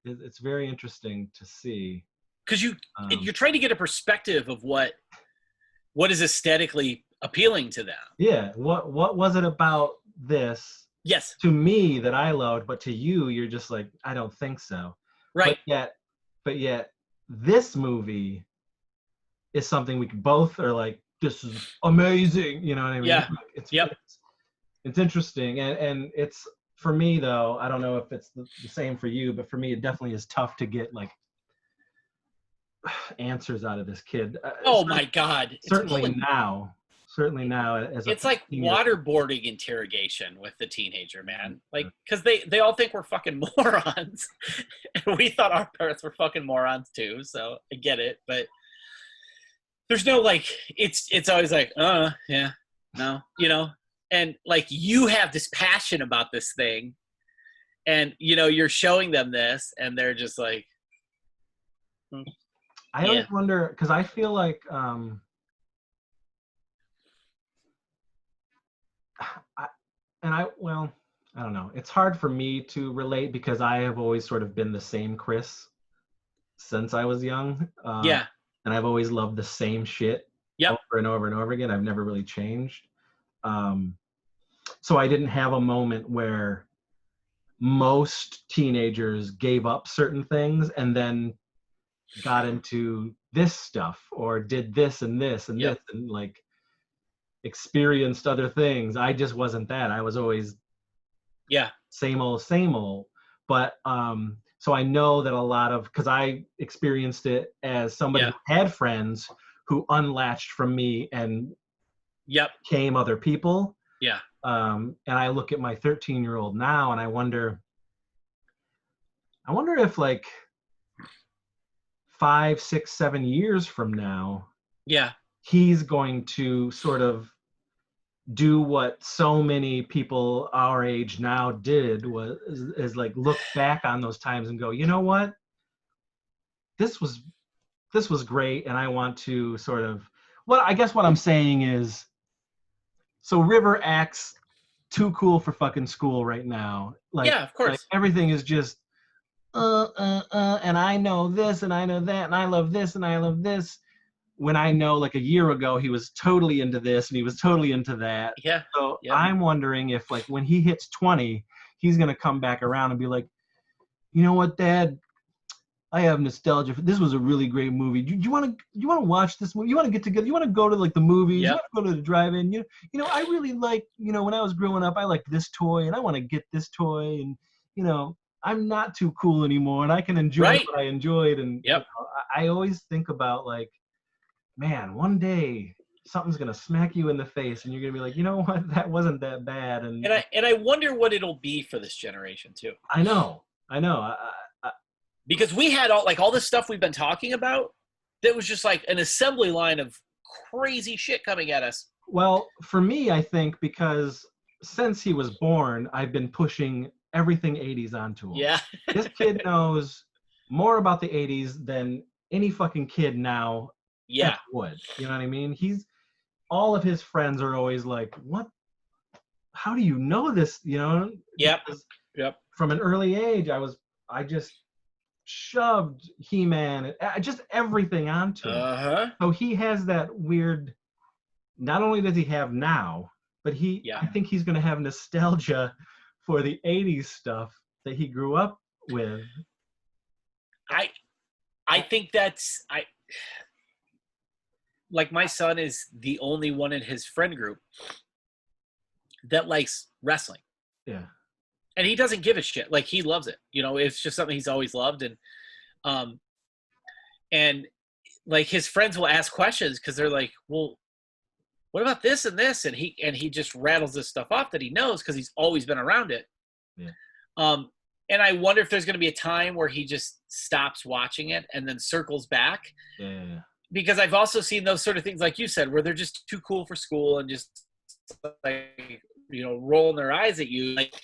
It's very interesting to see. Because you're trying to get a perspective of what is aesthetically appealing to them. Yeah. What was it about this? Yes. To me that I loved, but to you, you're just like, I don't think so. Right. But yet, this movie is something we both are like, this is amazing. You know what I mean? Yeah. It's interesting, and it's, for me though, I don't know if it's the same for you, but for me, it definitely is tough to get like answers out of this kid. Oh my God! Certainly now, as it's like waterboarding interrogation with the teenager, man. Like, because they all think we're fucking morons, and we thought our parents were fucking morons too. So I get it, but there's no like, it's always like, yeah, no, you know. And like, you have this passion about this thing, and you know, you're showing them this, and they're just like, I always wonder, because I feel like I don't know. It's hard for me to relate because I have always sort of been the same Chris since I was young. And I've always loved the same shit over and over and over again. I've never really changed. So I didn't have a moment where most teenagers gave up certain things and then got into this stuff or did this and this and this and like experienced other things. I just wasn't that. I was always same old. But so I know that a lot of, because I experienced it as somebody who had friends who unlatched from me and became other people. And I look at my 13-year-old now and I wonder if like 5, 6, 7 years from now, he's going to sort of do what so many people our age now did, is like look back on those times and go, you know what? This was great, and I want to sort of, well, I guess what I'm saying is, so River acts too cool for fucking school right now. Like, of course. Like everything is just and I know this and I know that and I love this and I love this. When I know like a year ago he was totally into this and he was totally into that. So I'm wondering if like when he hits 20, he's gonna come back around and be like, you know what, Dad? I have nostalgia. This was a really great movie. Do you want to watch this movie? You want to get together? You want to go to like the movies? Yep. You want to go to the drive-in? I really like, when I was growing up, I liked this toy, and I want to get this toy, and I'm not too cool anymore, and I can enjoy Right. what I enjoyed. And Yep. I always think about like, man, one day something's gonna smack you in the face, and you're gonna be like, you know what, that wasn't that bad. And I wonder what it'll be for this generation too. I know. Because we had all this stuff we've been talking about that was just like an assembly line of crazy shit coming at us. Well, for me, I think because since he was born, I've been pushing everything 80s onto him. Yeah. This kid knows more about the 80s than any fucking kid now Yeah. ever would. You know what I mean? All of his friends are always like, what? How do you know this? Yep. Because Yep. from an early age, I just shoved He-Man, just everything onto him. Uh-huh. So he has that weird, not only does he have now, but I think he's going to have nostalgia for the 80s stuff that he grew up with. I think that's like my son is the only one in his friend group that likes wrestling. Yeah. And he doesn't give a shit. Like, he loves it. It's just something he's always loved. And like his friends will ask questions because they're like, well, what about this and this? And he just rattles this stuff off that he knows because he's always been around it. Yeah. And I wonder if there's going to be a time where he just stops watching it and then circles back. Yeah. Because I've also seen those sort of things, like you said, where they're just too cool for school and just like, rolling their eyes at you. Like,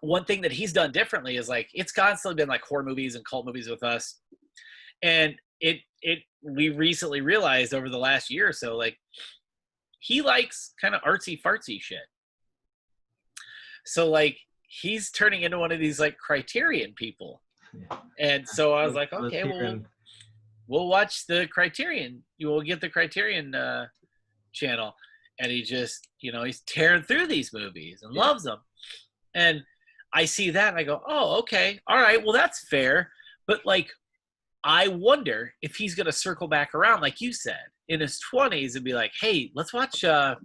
one thing that he's done differently is like, it's constantly been like horror movies and cult movies with us. And we recently realized over the last year or so, like, he likes kind of artsy fartsy shit. So like, he's turning into one of these like Criterion people. Yeah. And so I was like, okay, we'll watch the Criterion. You will get the Criterion channel. And he just, he's tearing through these movies and loves them. And I see that and I go, oh, okay. All right. Well, that's fair. But like, I wonder if he's going to circle back around, like you said, in his 20s and be like, hey, let's watch, I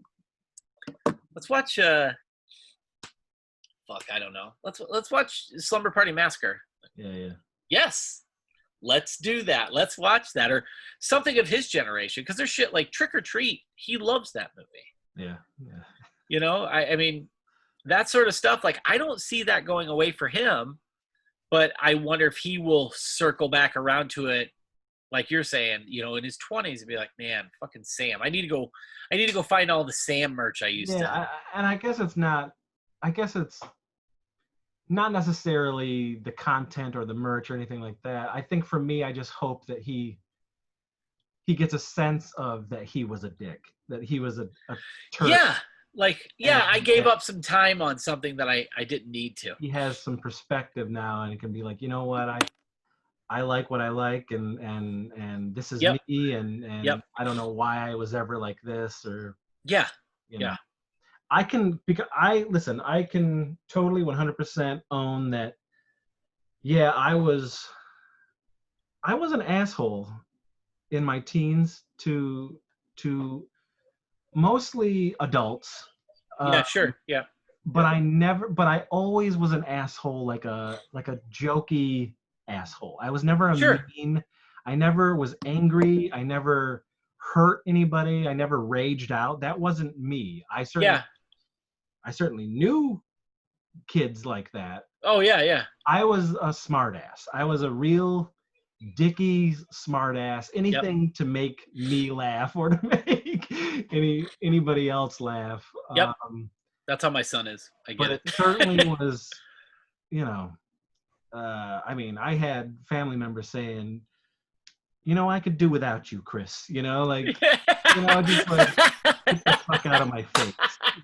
don't know. Let's watch Slumber Party Massacre. Yeah. Yes. Let's do that. Let's watch that. Or something of his generation. Because there's shit like Trick or Treat. He loves that movie. Yeah. I mean, that sort of stuff, like, I don't see that going away for him, but I wonder if he will circle back around to it, like you're saying, in his 20s, and be like, man, fucking Sam. I need to go find all the Sam merch I used to. And I guess it's not necessarily the content or the merch or anything like that. I think for me, I just hope that he gets a sense of that he was a dick, that he was a turd. Yeah. Like, I gave up some time on something that I didn't need to. He has some perspective now, and he can be like, you know what, I like what I like, and this is me, and I don't know why I was ever like this, or I can totally 100% own that. Yeah, I was an asshole in my teens to mostly adults. Sure. Yeah. But I always was an asshole, like a jokey asshole. I was never a mean. I never was angry. I never hurt anybody. I never raged out. That wasn't me. I certainly knew kids like that. Oh yeah. I was a smart ass. I was a real dicky smart ass. Anything to make me laugh or to make anybody else laugh. Yep. That's how my son is. I get it. But it certainly was, I mean, I had family members saying, I could do without you, Chris. Like, just like, get the fuck out of my face.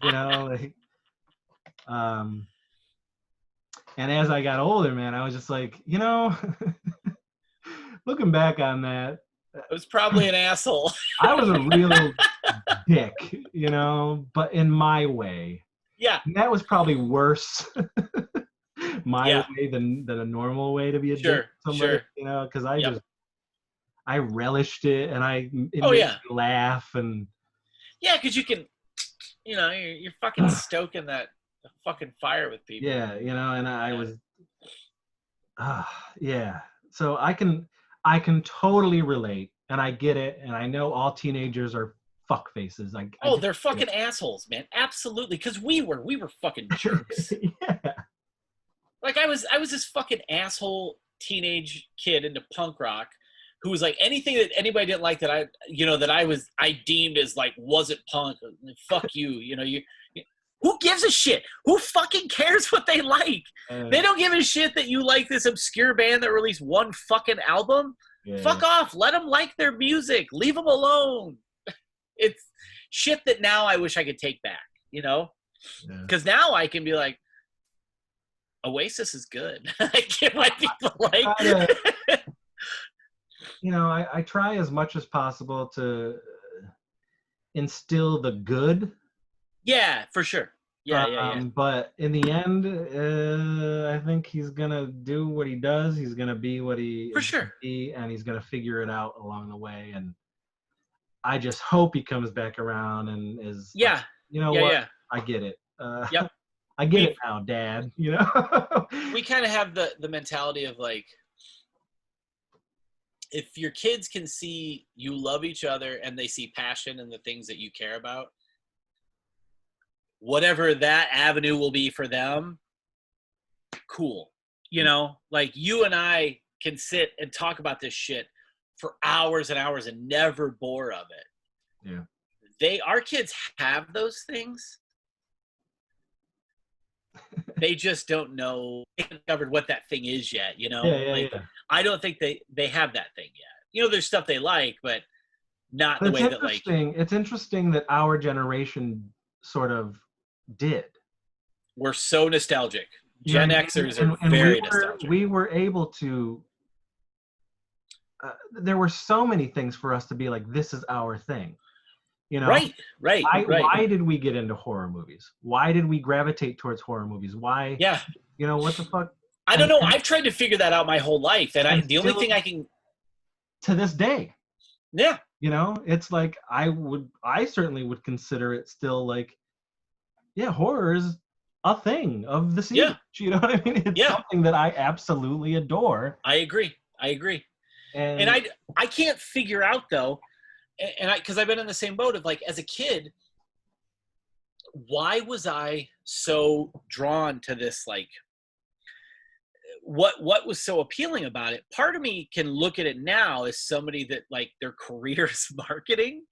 Like, and as I got older, man, I was just like, looking back on that, it was probably an asshole. I was a real dick, but in my way. Yeah. And that was probably worse my Yeah. way than a normal way to be a dick Sure, to somebody, sure. you know, because Yep. I relished it, and it Oh made yeah. me laugh, and Yeah, because you can, you're fucking stoking the fucking fire with people. yeah, you know, and I Yeah. was, yeah. So I can totally relate, and I get it, and I know all teenagers are fuck faces. I Oh, just they're get fucking assholes, man. Absolutely, because we were fucking jerks. it. Yeah. Like I was this fucking asshole teenage kid into punk rock who was like anything that anybody didn't like that I deemed as like wasn't punk. Fuck you, who gives a shit? Who fucking cares what they like? They don't give a shit that you like this obscure band that released one fucking album. Yeah. Fuck off. Let them like their music. Leave them alone. It's shit that now I wish I could take back, because now I can be like, Oasis is good. I get why people like. I try as much as possible to instill the good. Yeah, for sure. Yeah. But in the end, I think he's gonna do what he does. He's gonna be what he For is sure. gonna be, and he's gonna figure it out along the way. And I just hope he comes back around and is. Yeah. Like, you know Yeah, what? yeah. I get it. Yep. I get it now, Dad. You know. We kind of have the mentality of like, if your kids can see you love each other and they see passion in the things that you care about, whatever that avenue will be for them, cool. Like you and I can sit and talk about this shit for hours and hours and never bore of it. Yeah. Our kids have those things. They just don't know, they haven't discovered what that thing is yet, Yeah. I don't think they have that thing yet. There's stuff they like, but not But the way that like. It's interesting that our generation sort of did. We're so nostalgic. Gen Xers are very nostalgic. We were able to. There were so many things for us to be like, this is our thing. Right. Why did we get into horror movies? Why did we gravitate towards horror movies? Why? Yeah. What the fuck? I don't know. I've tried to figure that out my whole life, and the only thing I can. To this day. Yeah. It's like I certainly would consider it still like, yeah, horror is a thing of the scene. Yeah. You know what I mean? It's something that I absolutely adore. I agree. And I can't figure out though, and because I've been in the same boat of like, as a kid, why was I so drawn to this? Like, what was so appealing about it? Part of me can look at it now as somebody that like their career is marketing.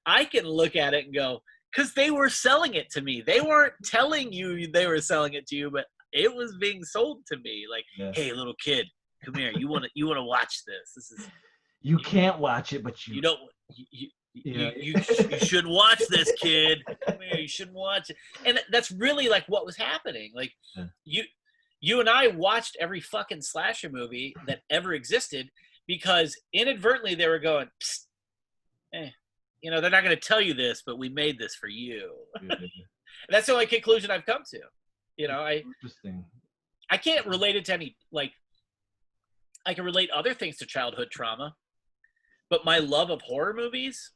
I can look at it and go, because they were selling it to me. They weren't telling you they were selling it to you, but it was being sold to me. Like, hey, little kid, come here. You want to watch this? This is. You can't watch it, but you don't. You shouldn't watch this, kid. Come here. You shouldn't watch it. And that's really like what was happening. Like you and I watched every fucking slasher movie that ever existed because inadvertently they were going, they're not going to tell you this, but we made this for you. That's the only conclusion I've come to. Interesting. I can't relate it to any, like, I can relate other things to childhood trauma, but my love of horror movies,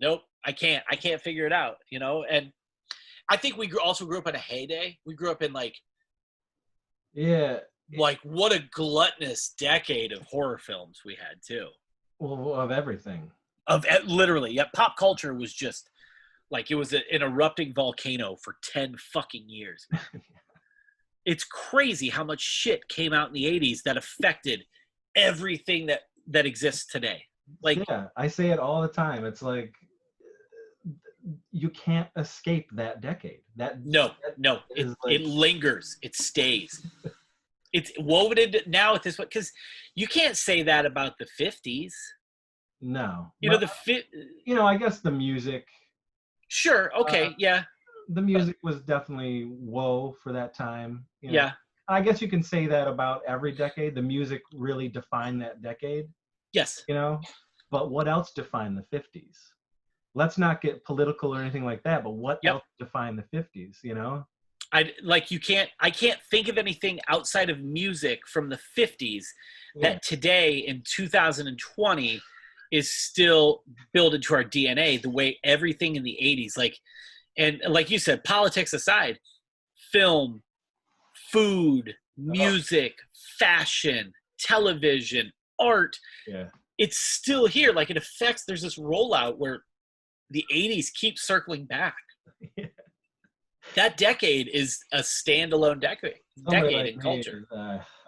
nope, I can't figure it out, and I think we also grew up in a heyday. We grew up in like what a gluttonous decade of horror films we had too. Well, of everything. Literally, yeah. Pop culture was just like, it was an erupting volcano for 10 fucking years. It's crazy how much shit came out in the 80s that affected everything that exists today. Like, yeah, I say it all the time. It's like, you can't escape that decade. It lingers. It stays. It's woven into now at this point, because you can't say that about the 50s. No. I guess the music. Sure. Okay. Yeah. The music was definitely whoa for that time. Yeah. I guess you can say that about every decade. The music really defined that decade. Yes. But what else defined the 50s? Let's not get political or anything like that, but what else defined the 50s, I can't think of anything outside of music from the 50s that today in 2020 is still built into our DNA the way everything in the 80s, and like you said, politics aside, film, food, music, fashion, television, art, it's still here. Like, it affects, there's this rollout where the 80s keep circling back. That decade is a standalone decade in culture.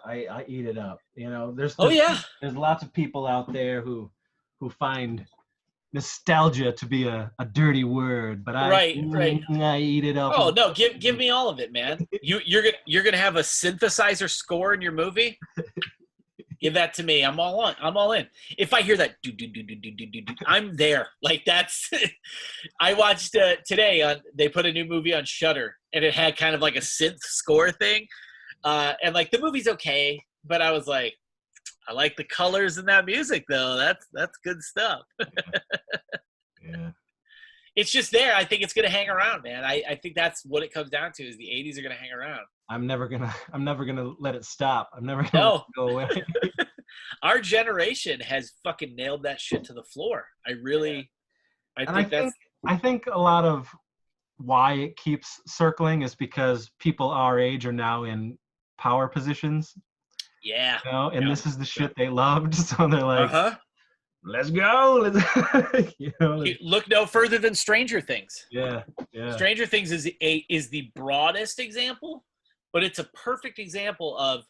I eat it up. You know, there's lots of people out there who find nostalgia to be a dirty word, but I eat it up. Oh no, give me all of it, man. You're gonna have a synthesizer score in your movie? Give that to me. I'm all in. If I hear that, I'm there. Like, that's. I watched today they put a new movie on Shudder, and it had kind of like a synth score thing, and like the movie's okay, but I was like, I like the colors in that music though. That's good stuff. Yeah. It's just there. I think it's gonna hang around, man. I think that's what it comes down to, is the 80s are gonna hang around. I'm never gonna let it stop. I'm never gonna let it go away. Our generation has fucking nailed that shit to the floor. I think a lot of why it keeps circling is because people our age are now in power positions. Yeah. You know, and this is the shit they loved, so they're like, let's go. Look no further than Stranger Things. Yeah. Stranger Things is the broadest example, but it's a perfect example of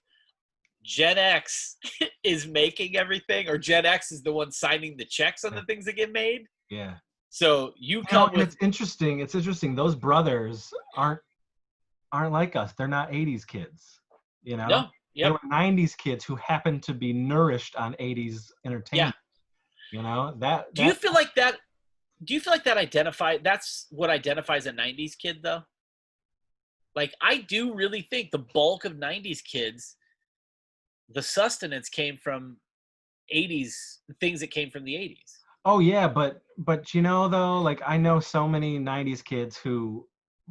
Gen X is making everything, or Gen X is the one signing the checks on the things that get made. Yeah. So it's interesting. It's interesting. Those brothers aren't like us. They're not 80s kids. You know? No. Yep. They were 90s kids who happened to be nourished on 80s entertainment. Yeah. You know, Do you feel like that that's what identifies a 90s kid though? Like, I do really think the bulk of 90s kids, the sustenance came from 80s, things that came from the 80s. Oh yeah, but you know though, like, I know so many 90s kids who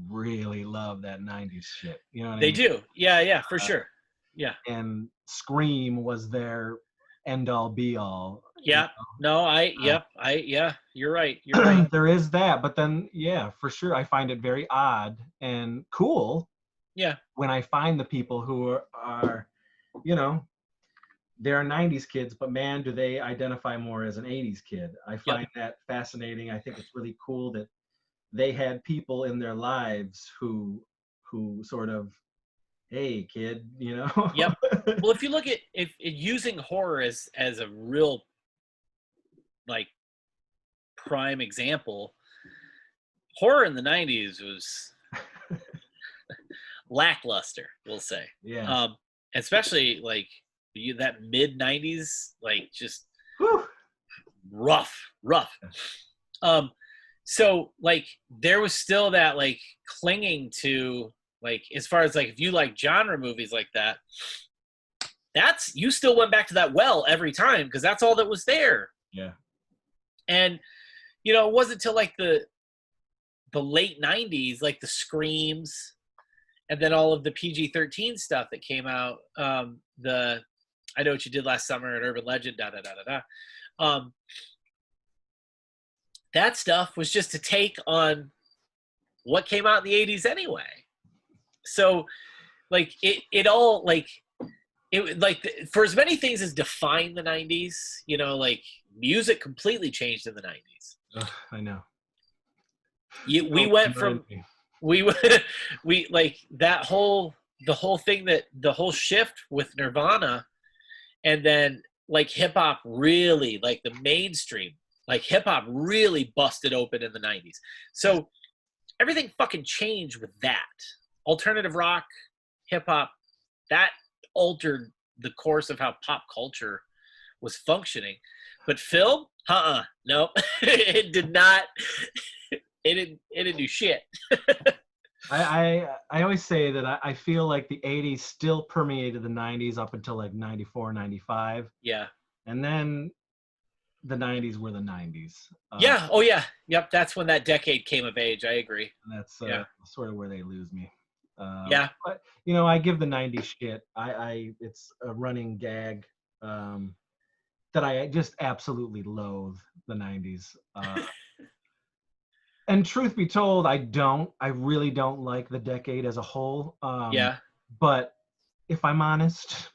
really love that 90s shit. You know what I mean? They do. Yeah, for sure. Yeah. And Scream was their end all be all. Yeah. You're right. There is that, but then for sure I find it very odd and cool. Yeah. When I find the people who are you know, they're 90s kids, but man, do they identify more as an 80s kid. I find that fascinating. I think it's really cool that they had people in their lives who sort of, hey kid, you know. Yep. Well, if you look at using horror as a real, like, prime example, horror in the 90s was lackluster, we'll say. Yeah. Especially like that mid 90s, like, just rough. So like there was still that like clinging to, like, as far as like, if you like genre movies like that, that's, you still went back to that well every time because that's all that was there. Yeah. And you know, it wasn't until like the late 90s, like the Screams, and then all of the PG-13 stuff that came out, the I Know What You Did Last Summer, and Urban Legend, that stuff was just a take on what came out in the 80s anyway. So like it all, like, it, like, for as many things as define the 90s, you know, like, music completely changed in the 90s. I know. We went from we like that whole thing, that the whole shift with Nirvana, and then like hip hop really, like the mainstream, like hip hop really busted open in the 90s. So everything fucking changed with that. Alternative rock, hip hop, that altered the course of how pop culture was functioning. But film, nope. It did not. It didn't do shit. I always say that I feel like the 80s still permeated the 90s up until like 94, 95. Yeah. And then the 90s were the 90s. Yeah. Oh, yeah. Yep. That's when that decade came of age. I agree. And that's sort of where they lose me. But you know, I give the 90s shit. It's a running gag that I just absolutely loathe the 90s. And truth be told, I really don't like the decade as a whole. But if I'm honest,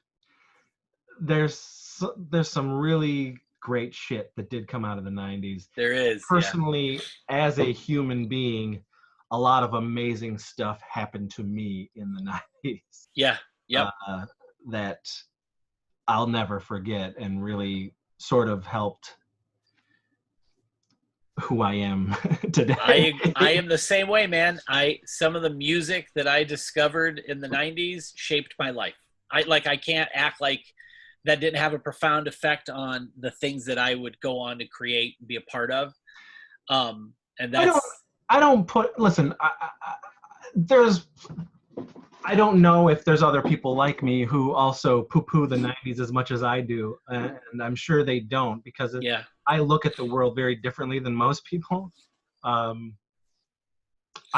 there's some really great shit that did come out of the 90s. There is. Personally, as a human being, a lot of amazing stuff happened to me in the 90s. Yeah. Yep. That I'll never forget and really sort of helped who I am today. I am the same way, man. Some of the music that I discovered in the 90s shaped my life. I can't act like that didn't have a profound effect on the things that I would go on to create and be a part of. And that's I don't listen, I don't know if there's other people like me who also poo-poo the 90s as much as I do. And I'm sure they don't, because I look at the world very differently than most people. I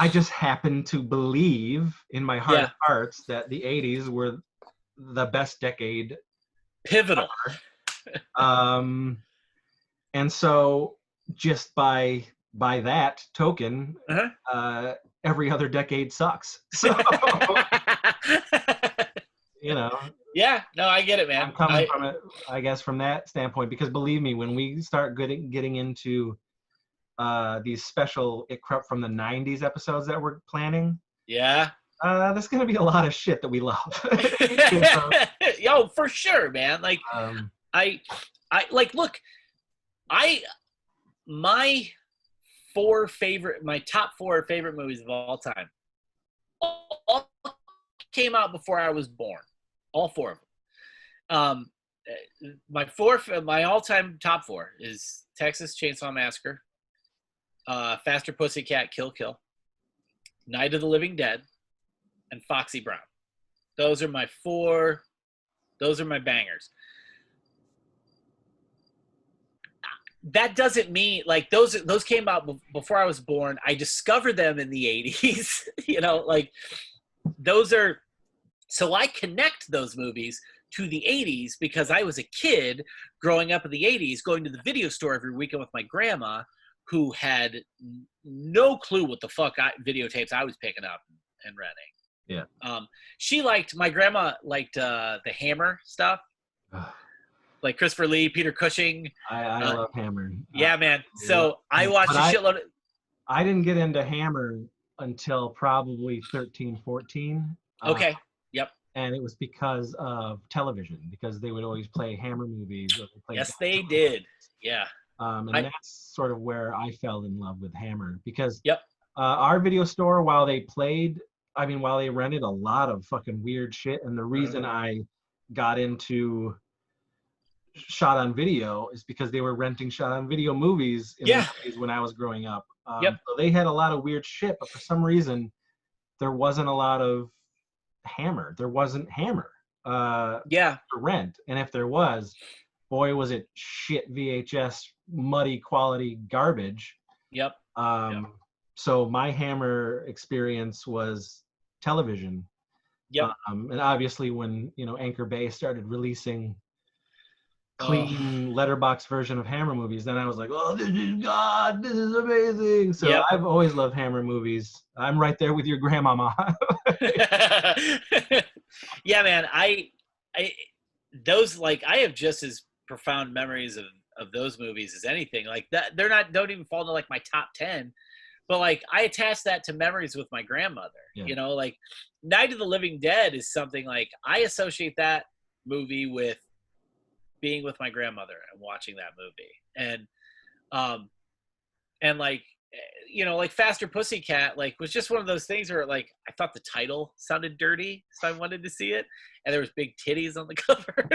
just happen to believe in my heart of hearts that the 80s were the best decade. Pivotal. And so just by that token, every other decade sucks. So, you know. Yeah, no, I get it, man. I'm coming from it, I guess, from that standpoint, because believe me, when we start getting into these special It Crept From the 90s episodes that we're planning, there's going to be a lot of shit that we love. Yo, for sure, man. Like, my top 4 favorite movies of all time all came out before I was born. All 4 of them. My all-time top 4 is Texas Chainsaw Massacre, Faster Pussycat Kill Kill, Night of the Living Dead, and Foxy Brown. Those are my 4. Those are my bangers. That doesn't mean, like, those came out before I was born. I discovered them in the 80s. You know, like, those are, so I connect those movies to the 80s because I was a kid growing up in the 80s, going to the video store every weekend with my grandma, who had no clue what the fuck videotapes I was picking up and renting. Yeah. My grandma liked the Hammer stuff. Like Christopher Lee, Peter Cushing. I love Hammer. Yeah, man. So I watched a shitload of... I didn't get into Hammer until probably 13, 14. Okay. Yep. And it was because of television, because they would always play Hammer movies. Or they did. Yeah. And that's sort of where I fell in love with Hammer, because our video store, while they rented a lot of fucking weird shit. And the reason I got into shot on video is because they were renting shot on video movies in the 90s when I was growing up. So they had a lot of weird shit, but for some reason there wasn't a lot of Hammer. There wasn't Hammer to rent. And if there was, boy, was it shit VHS, muddy quality garbage. So my Hammer experience was television. And obviously when, Anchor Bay started releasing clean letterbox version of Hammer movies, then I was like, oh, this is amazing. So I've always loved Hammer movies. I'm right there with your grandmama. Yeah, man. I have just as profound memories of those movies as anything. Like that, don't even fall into like my top 10, but like I attach that to memories with my grandmother. Like Night of the Living Dead is something like I associate that movie with being with my grandmother and watching that movie. And like, like Faster Pussycat, like was just one of those things where like, I thought the title sounded dirty, so I wanted to see it. And there was big titties on the cover.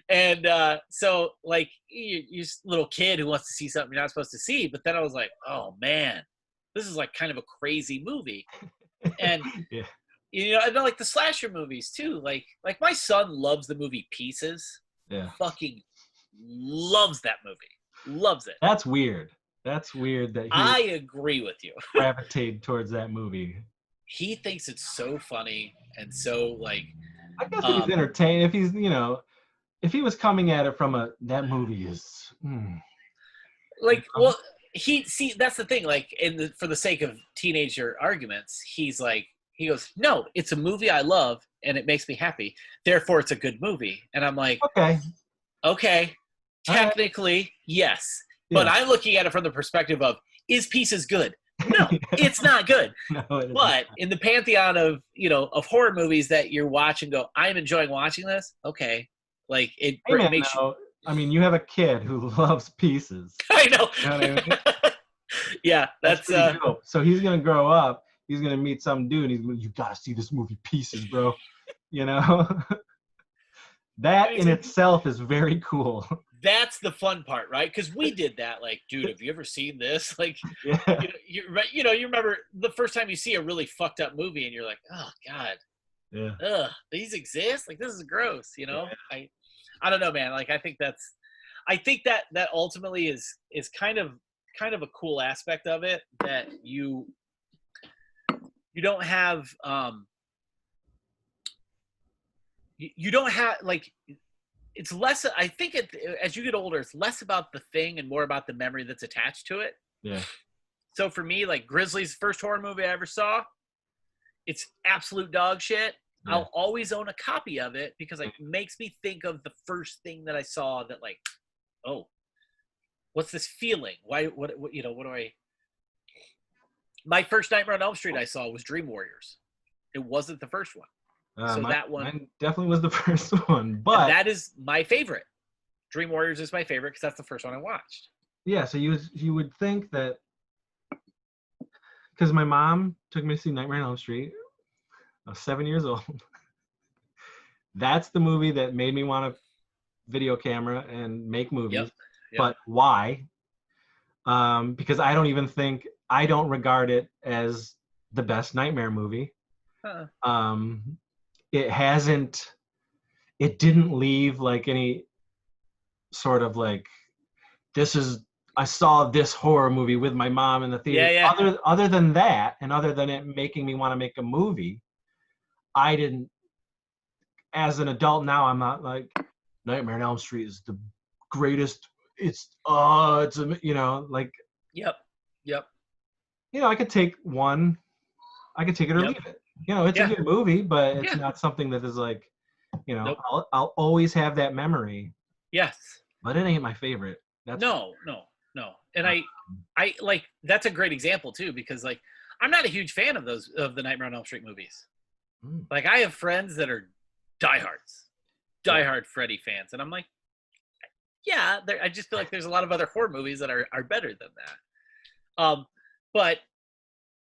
And so like you're just a little kid who wants to see something you're not supposed to see. But then I was like, oh man, this is like kind of a crazy movie. And and then like the slasher movies too. Like my son loves the movie Pieces. Fucking loves that movie. Loves it. That's weird. That I agree with you. Gravitated towards that movie. he thinks it's so funny and so like. I guess if he's entertained, if he's if he was coming at it from that movie is like, well, that's the thing. Like, for the sake of teenager arguments, he goes, no, it's a movie I love and it makes me happy. Therefore, it's a good movie. And I'm like, okay, technically, yes. Yeah. But I'm looking at it from the perspective of, is Pieces good? No, it's not good. No, but in the pantheon of, of horror movies that you're watching, go, I'm enjoying watching this. Okay. Like it makes you. I mean, you have a kid who loves Pieces. I know. You know what I mean? Yeah, that's dope. So he's gonna grow up. He's gonna meet some dude. And you gotta see this movie, Pieces, bro. That in itself is very cool. That's the fun part, right? Because we did that. Like, dude, have you ever seen this? Like, yeah. You remember the first time you see a really fucked up movie, and you're like, oh god, yeah, these exist. Like, this is gross. Yeah. I don't know, man. Like, I think that ultimately is kind of a cool aspect of it, that you don't have you don't have, like, it's less, I think as you get older, it's less about the thing and more about the memory that's attached to it. Yeah. So for me, like, Grizzly's first horror movie I ever saw, it's absolute dog shit. Yeah. I'll always own a copy of it because it makes me think of the first thing that I saw that, like, oh, what's this feeling? What do I... My first Nightmare on Elm Street I saw was Dream Warriors. It wasn't the first one. So that one... Mine definitely was the first one, but... that is my favorite. Dream Warriors is my favorite because that's the first one I watched. Yeah, so you would think that... Because my mom took me to see Nightmare on Elm Street. I was 7 years old. That's the movie that made me want a video camera and make movies. Yep. But why? Because I don't regard it as the best Nightmare movie. It didn't leave like any sort of like, I saw this horror movie with my mom in the theater. Yeah. Other than that, and other than it making me want to make a movie, I didn't, as an adult now, I'm not like, Nightmare on Elm Street is the greatest. It's like. Yep. I could take one. I could take it or leave it. It's a good movie, but it's not something that is like, nope. I'll always have that memory. Yes. But it ain't my favorite. No. And I like, that's a great example too, because like, I'm not a huge fan of the Nightmare on Elm Street movies. Like, I have friends that are diehard Freddy fans, and I'm like, yeah, I just feel like there's a lot of other horror movies that are better than that. But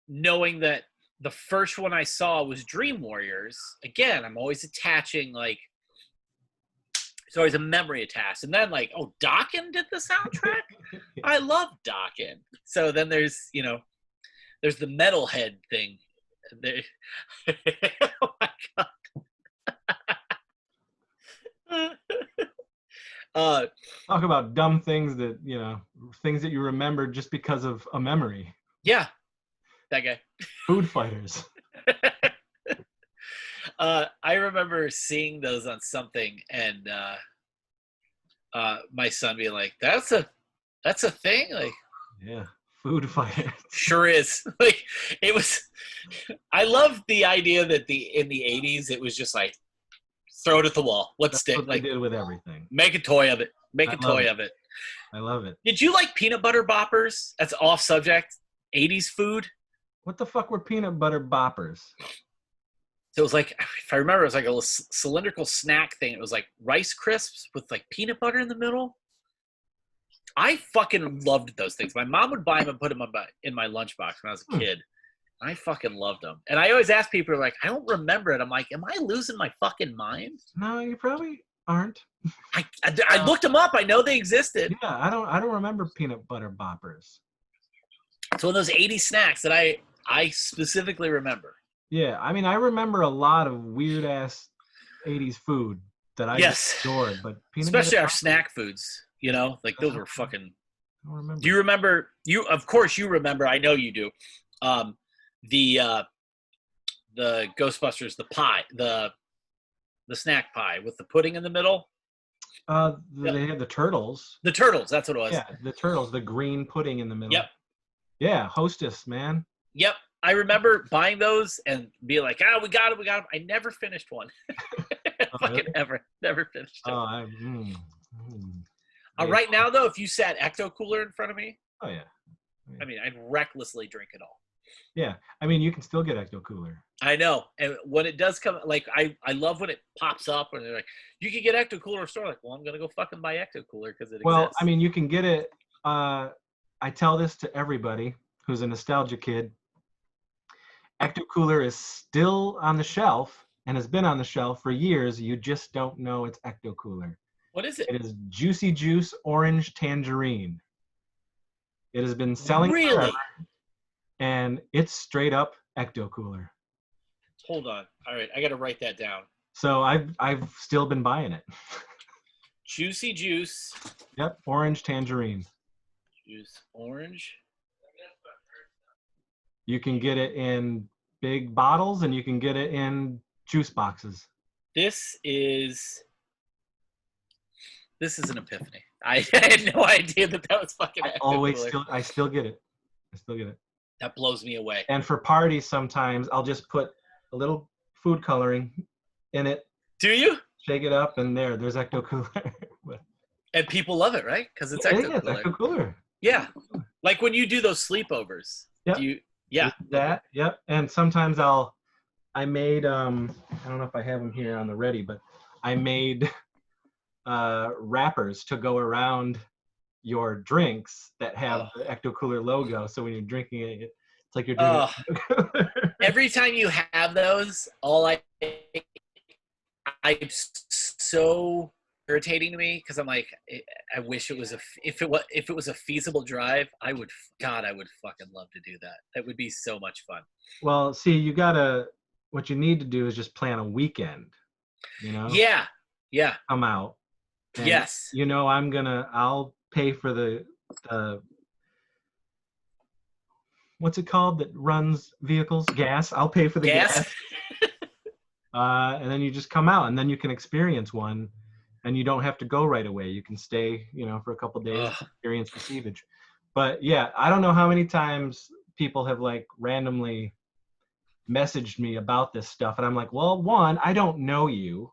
knowing that the first one I saw was Dream Warriors, again, I'm always attaching, like, there's always a memory attached. And then, like, oh, Dokken did the soundtrack? I love Dokken. So then there's the metalhead thing. Oh my god. Talk about dumb things that, things that you remember just because of a memory. Yeah. That guy. Food fighters. I remember seeing those on something, and my son being like, that's a thing? Like, yeah. Food fighters. Sure is. Like, it was. I love the idea that in the 80s it was just like, throw it at the wall. Let's stick. Like, they did with everything. Make a toy of it. Of it. I love it. Did you like peanut butter boppers? That's off subject. 80s food. What the fuck were peanut butter boppers? So it was like, if I remember, it was like a cylindrical snack thing. It was like Rice Crisps with like peanut butter in the middle. I fucking loved those things. My mom would buy them and put them in my lunchbox when I was a kid. I fucking loved them. And I always ask people, like, I don't remember it. I'm like, am I losing my fucking mind? No, you probably aren't. I looked them up. I know they existed. Yeah, I don't remember peanut butter boppers. It's one of those 80 snacks that I specifically remember. Yeah, I mean, I remember a lot of weird ass 80s food that I adored, but especially our snack foods. Like, those were fucking. I don't remember. Do you remember? Of course you remember. I know you do. The the Ghostbusters, the pie, the snack pie with the pudding in the middle. They had the turtles. The turtles, that's what it was. Yeah, the turtles, the green pudding in the middle. Yep. Yeah, Hostess, man. Yep. I remember buying those and being like, we got them. I never finished one. Fucking really? never finished it. Right now, though, if you sat Ecto Cooler in front of me, oh yeah. I mean, I'd recklessly drink it all. Yeah, I mean, you can still get Ecto Cooler. I know, and when it does come, like I love when it pops up and they're like, you can get Ecto Cooler store. Like, well, I'm gonna go fucking buy Ecto Cooler because it exists. I mean, you can get it. I tell this to everybody who's a nostalgia kid. Ecto Cooler is still on the shelf and has been on the shelf for years. You just don't know it's Ecto Cooler. What is it? It is Juicy Juice Orange Tangerine. It has been selling really, forever, and it's straight up Ecto Cooler. Hold on. All right, I got to write that down. So I've still been buying it. Juicy Juice. Yep, Orange Tangerine. Juice Orange. You can get it in big bottles, and you can get it in juice boxes. This is an epiphany. I had no idea that was fucking. I still get it. That blows me away. And for parties, sometimes I'll just put a little food coloring in it. Do you? Shake it up, and there's Ecto Cooler. And people love it, right? Because it's Ecto Cooler. Ecto Cooler. Yeah, like when you do those sleepovers. Yep. That. Yep. And sometimes I made I don't know if I have them here on the ready, but I made wrappers to go around your drinks that have the Ecto Cooler logo. So when you're drinking it, it's like you're drinking Every time you have those, I'm so irritating to me because I'm like, I wish it was if it was a feasible drive, I would fucking love to do that. That would be so much fun. Well, see, what you need to do is just plan a weekend, you know? Yeah. Come out. Yes. You know, I'll pay for the what's it called that runs vehicles? Gas. I'll pay for the gas. And then you just come out, and then you can experience one, and you don't have to go right away. You can stay, for a couple of days, experience the sievage. But yeah, I don't know how many times people have like randomly messaged me about this stuff, and I'm like, well, one, I don't know you,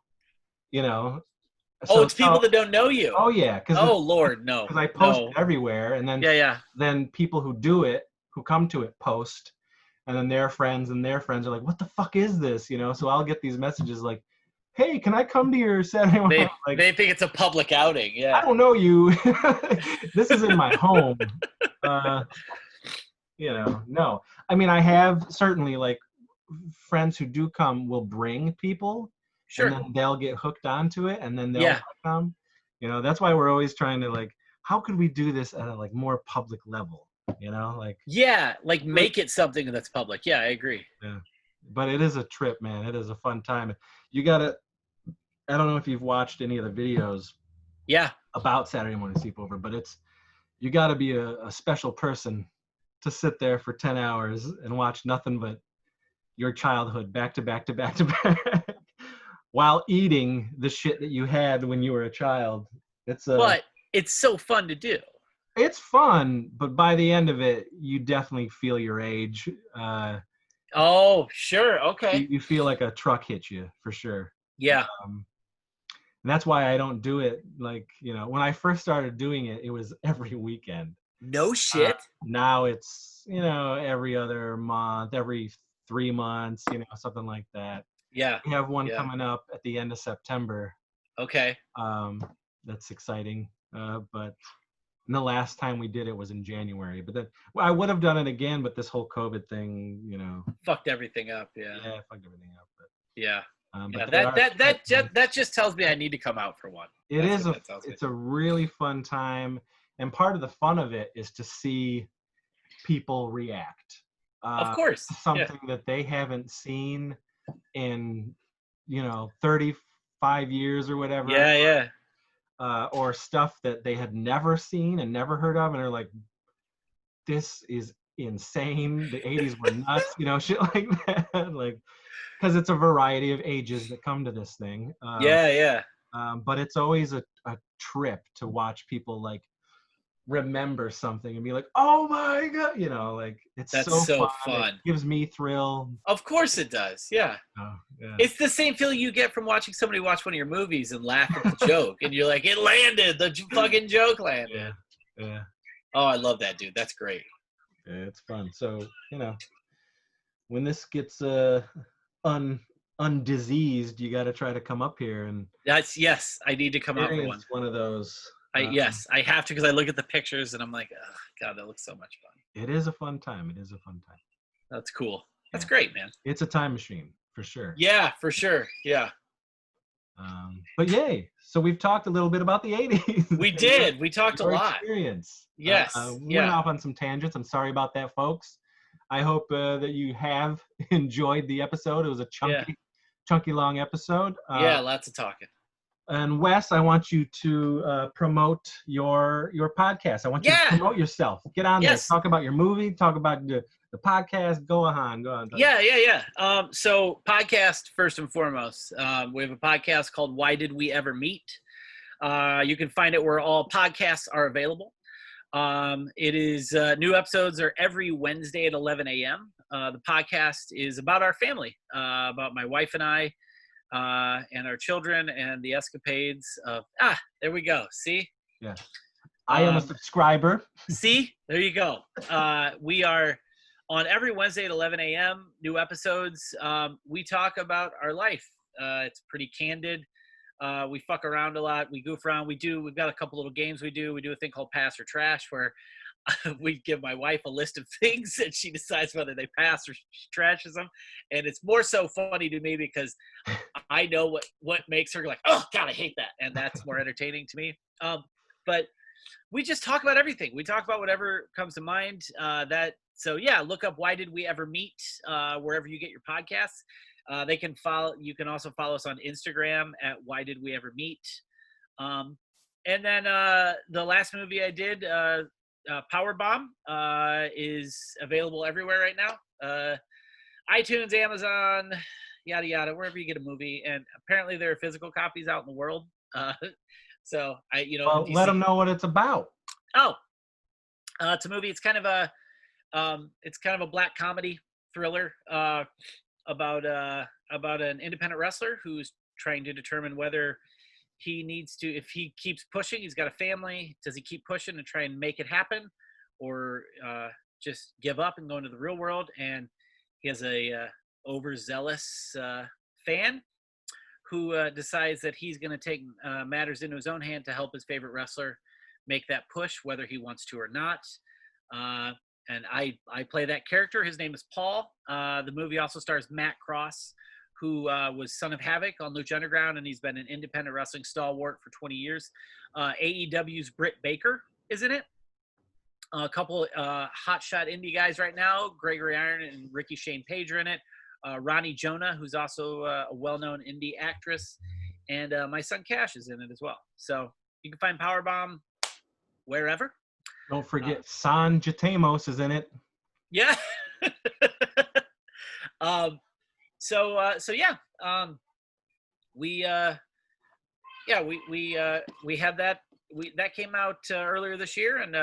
So, it's people that don't know you. Oh yeah, Lord, no. Because I post it everywhere, and then then people who come to it post, and then their friends are like, "What the fuck is this?" So I'll get these messages like, "Hey, can I come to your Saturday?" They think it's a public outing. Yeah. I don't know you. This is in my home. No. I mean, I have certainly like friends who do come will bring people. Sure. And then they'll get hooked onto it, and then they'll come. That's why we're always trying to like, how could we do this at a like more public level? Make it something that's public. Yeah, I agree. Yeah, but it is a trip, man. It is a fun time. You gotta. I don't know if you've watched any of the videos. Yeah. About Saturday Morning Sleepover, but you got to be a special person to sit there for 10 hours and watch nothing but your childhood back to back to back to back. While eating the shit that you had when you were a child. But it's so fun to do. It's fun, but by the end of it, you definitely feel your age. Oh, sure. Okay. You feel like a truck hit you, for sure. Yeah. And that's why I don't do it. Like, when I first started doing it, it was every weekend. No shit. Now it's, every other month, every 3 months, something like that. Yeah. We have one coming up at the end of September. Okay. That's exciting. But the last time we did it was in January. But then I would have done it again, but this whole COVID thing, fucked everything up. Yeah. Yeah, fucked everything up. But yeah. But that just tells me I need to come out for one. It's a really fun time, and part of the fun of it is to see people react. Of course. Something that they haven't seen in 35 years or whatever. Yeah. Or stuff that they had never seen and never heard of, and they're like, this is insane. The 80s were nuts, shit like that. Like, because it's a variety of ages that come to this thing. Yeah. But it's always a trip to watch people like remember something and be like, oh my God, like it's That's so so fun. fun. It gives me thrill. Of course it does. Yeah. Oh, yeah. It's the same feeling you get from watching somebody watch one of your movies and laugh at the joke. And you're like, it landed. The fucking joke landed. Yeah. Oh, I love that, dude. That's great. Yeah, it's fun. So, when this gets undiseased, you got to try to come up here and Yes, I need to come up with one. One of those. Yes, I have to, because I look at the pictures and I'm like, oh, God, that looks so much fun. It is a fun time. That's cool. That's great, man. It's a time machine for sure. Yeah, for sure. Yeah. But yay! So we've talked a little bit about the 80s. We did. We talked a lot. Experience. Yes. We went off on some tangents. I'm sorry about that, folks. I hope that you have enjoyed the episode. It was a chunky long episode. Lots of talking. And Wes, I want you to promote your podcast. I want you to promote yourself. Get on there. Talk about your movie. Talk about the podcast. Go on. Yeah. So podcast, first and foremost. We have a podcast called Why Did We Ever Meet? You can find it where all podcasts are available. It is new episodes are every Wednesday at 11 a.m. The podcast is about our family, about my wife and I, and our children, and the escapades of there we go. See? Yeah. I am a subscriber. See? There you go. We are on every Wednesday at 11 a.m. New episodes. We talk about our life. It's pretty candid. We fuck around a lot. We goof around. We've got a couple little games we do. We do a thing called Pass or Trash, where we give my wife a list of things and she decides whether they pass or she trashes them. And it's more so funny to me because I know what makes her like, oh God, I hate that. And that's more entertaining to me. But we just talk about everything. We talk about whatever comes to mind. Look up Why Did We Ever Meet, wherever you get your podcasts. You can also follow us on Instagram at Why Did We Ever Meet. And then the last movie I did, Powerbomb, is available everywhere right now. iTunes, Amazon, yada yada, wherever you get a movie. And apparently there are physical copies out in the world. So let them know what it's about. It's a movie. It's kind of a black comedy thriller about an independent wrestler who's trying to determine whether he needs to, if he keeps pushing, he's got a family, does he keep pushing and try and make it happen, or just give up and go into the real world? And he has a overzealous fan who decides that he's going to take matters into his own hand to help his favorite wrestler make that push, whether he wants to or not. And I play that character. His name is Paul. The movie also stars Matt Cross, who was Son of Havoc on Lucha Underground, and he's been an independent wrestling stalwart for 20 years. AEW's Britt Baker is in it. A couple hotshot indie guys right now, Gregory Iron and Ricky Shane Page are in it. Ronnie Jonah, who's also a well-known indie actress. And my son Cash is in it as well. So you can find Powerbomb wherever. Don't forget, San Jatemos is in it. Yeah. We had that. That came out earlier this year, and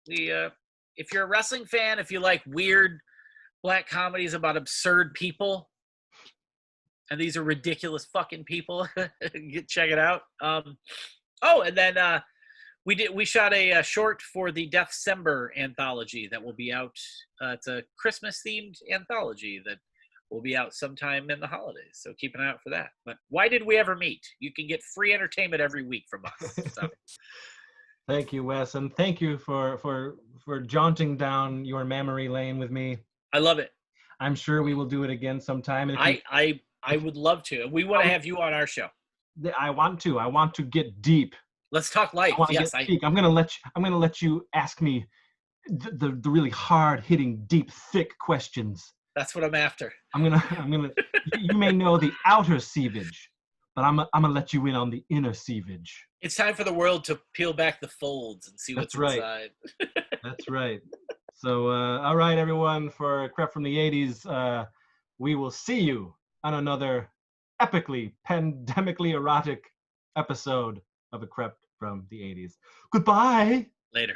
if you're a wrestling fan, if you like weird black comedies about absurd people, and these are ridiculous fucking people, check it out. And then we shot a short for the Deathcember anthology that will be out. It's a Christmas themed anthology that will be out sometime in the holidays. So keep an eye out for that. But Why Did We Ever Meet? You can get free entertainment every week from us. So. Thank you, Wes, and thank you for jaunting down your memory lane with me. I love it. I'm sure we will do it again sometime. And I would love to. We want to have you on our show. I want to get deep. Let's talk life. Yes, I'm gonna let you ask me the really hard hitting, deep, thick questions. That's what I'm after. I'm gonna. You may know the outer seavage, but I'm gonna let you in on the inner seavage. It's time for the world to peel back the folds and see what's inside. That's right. So, all right, everyone, for Crept from the 80s, we will see you on another epically, pandemically erotic episode of A Crept from the 80s. Goodbye. Later.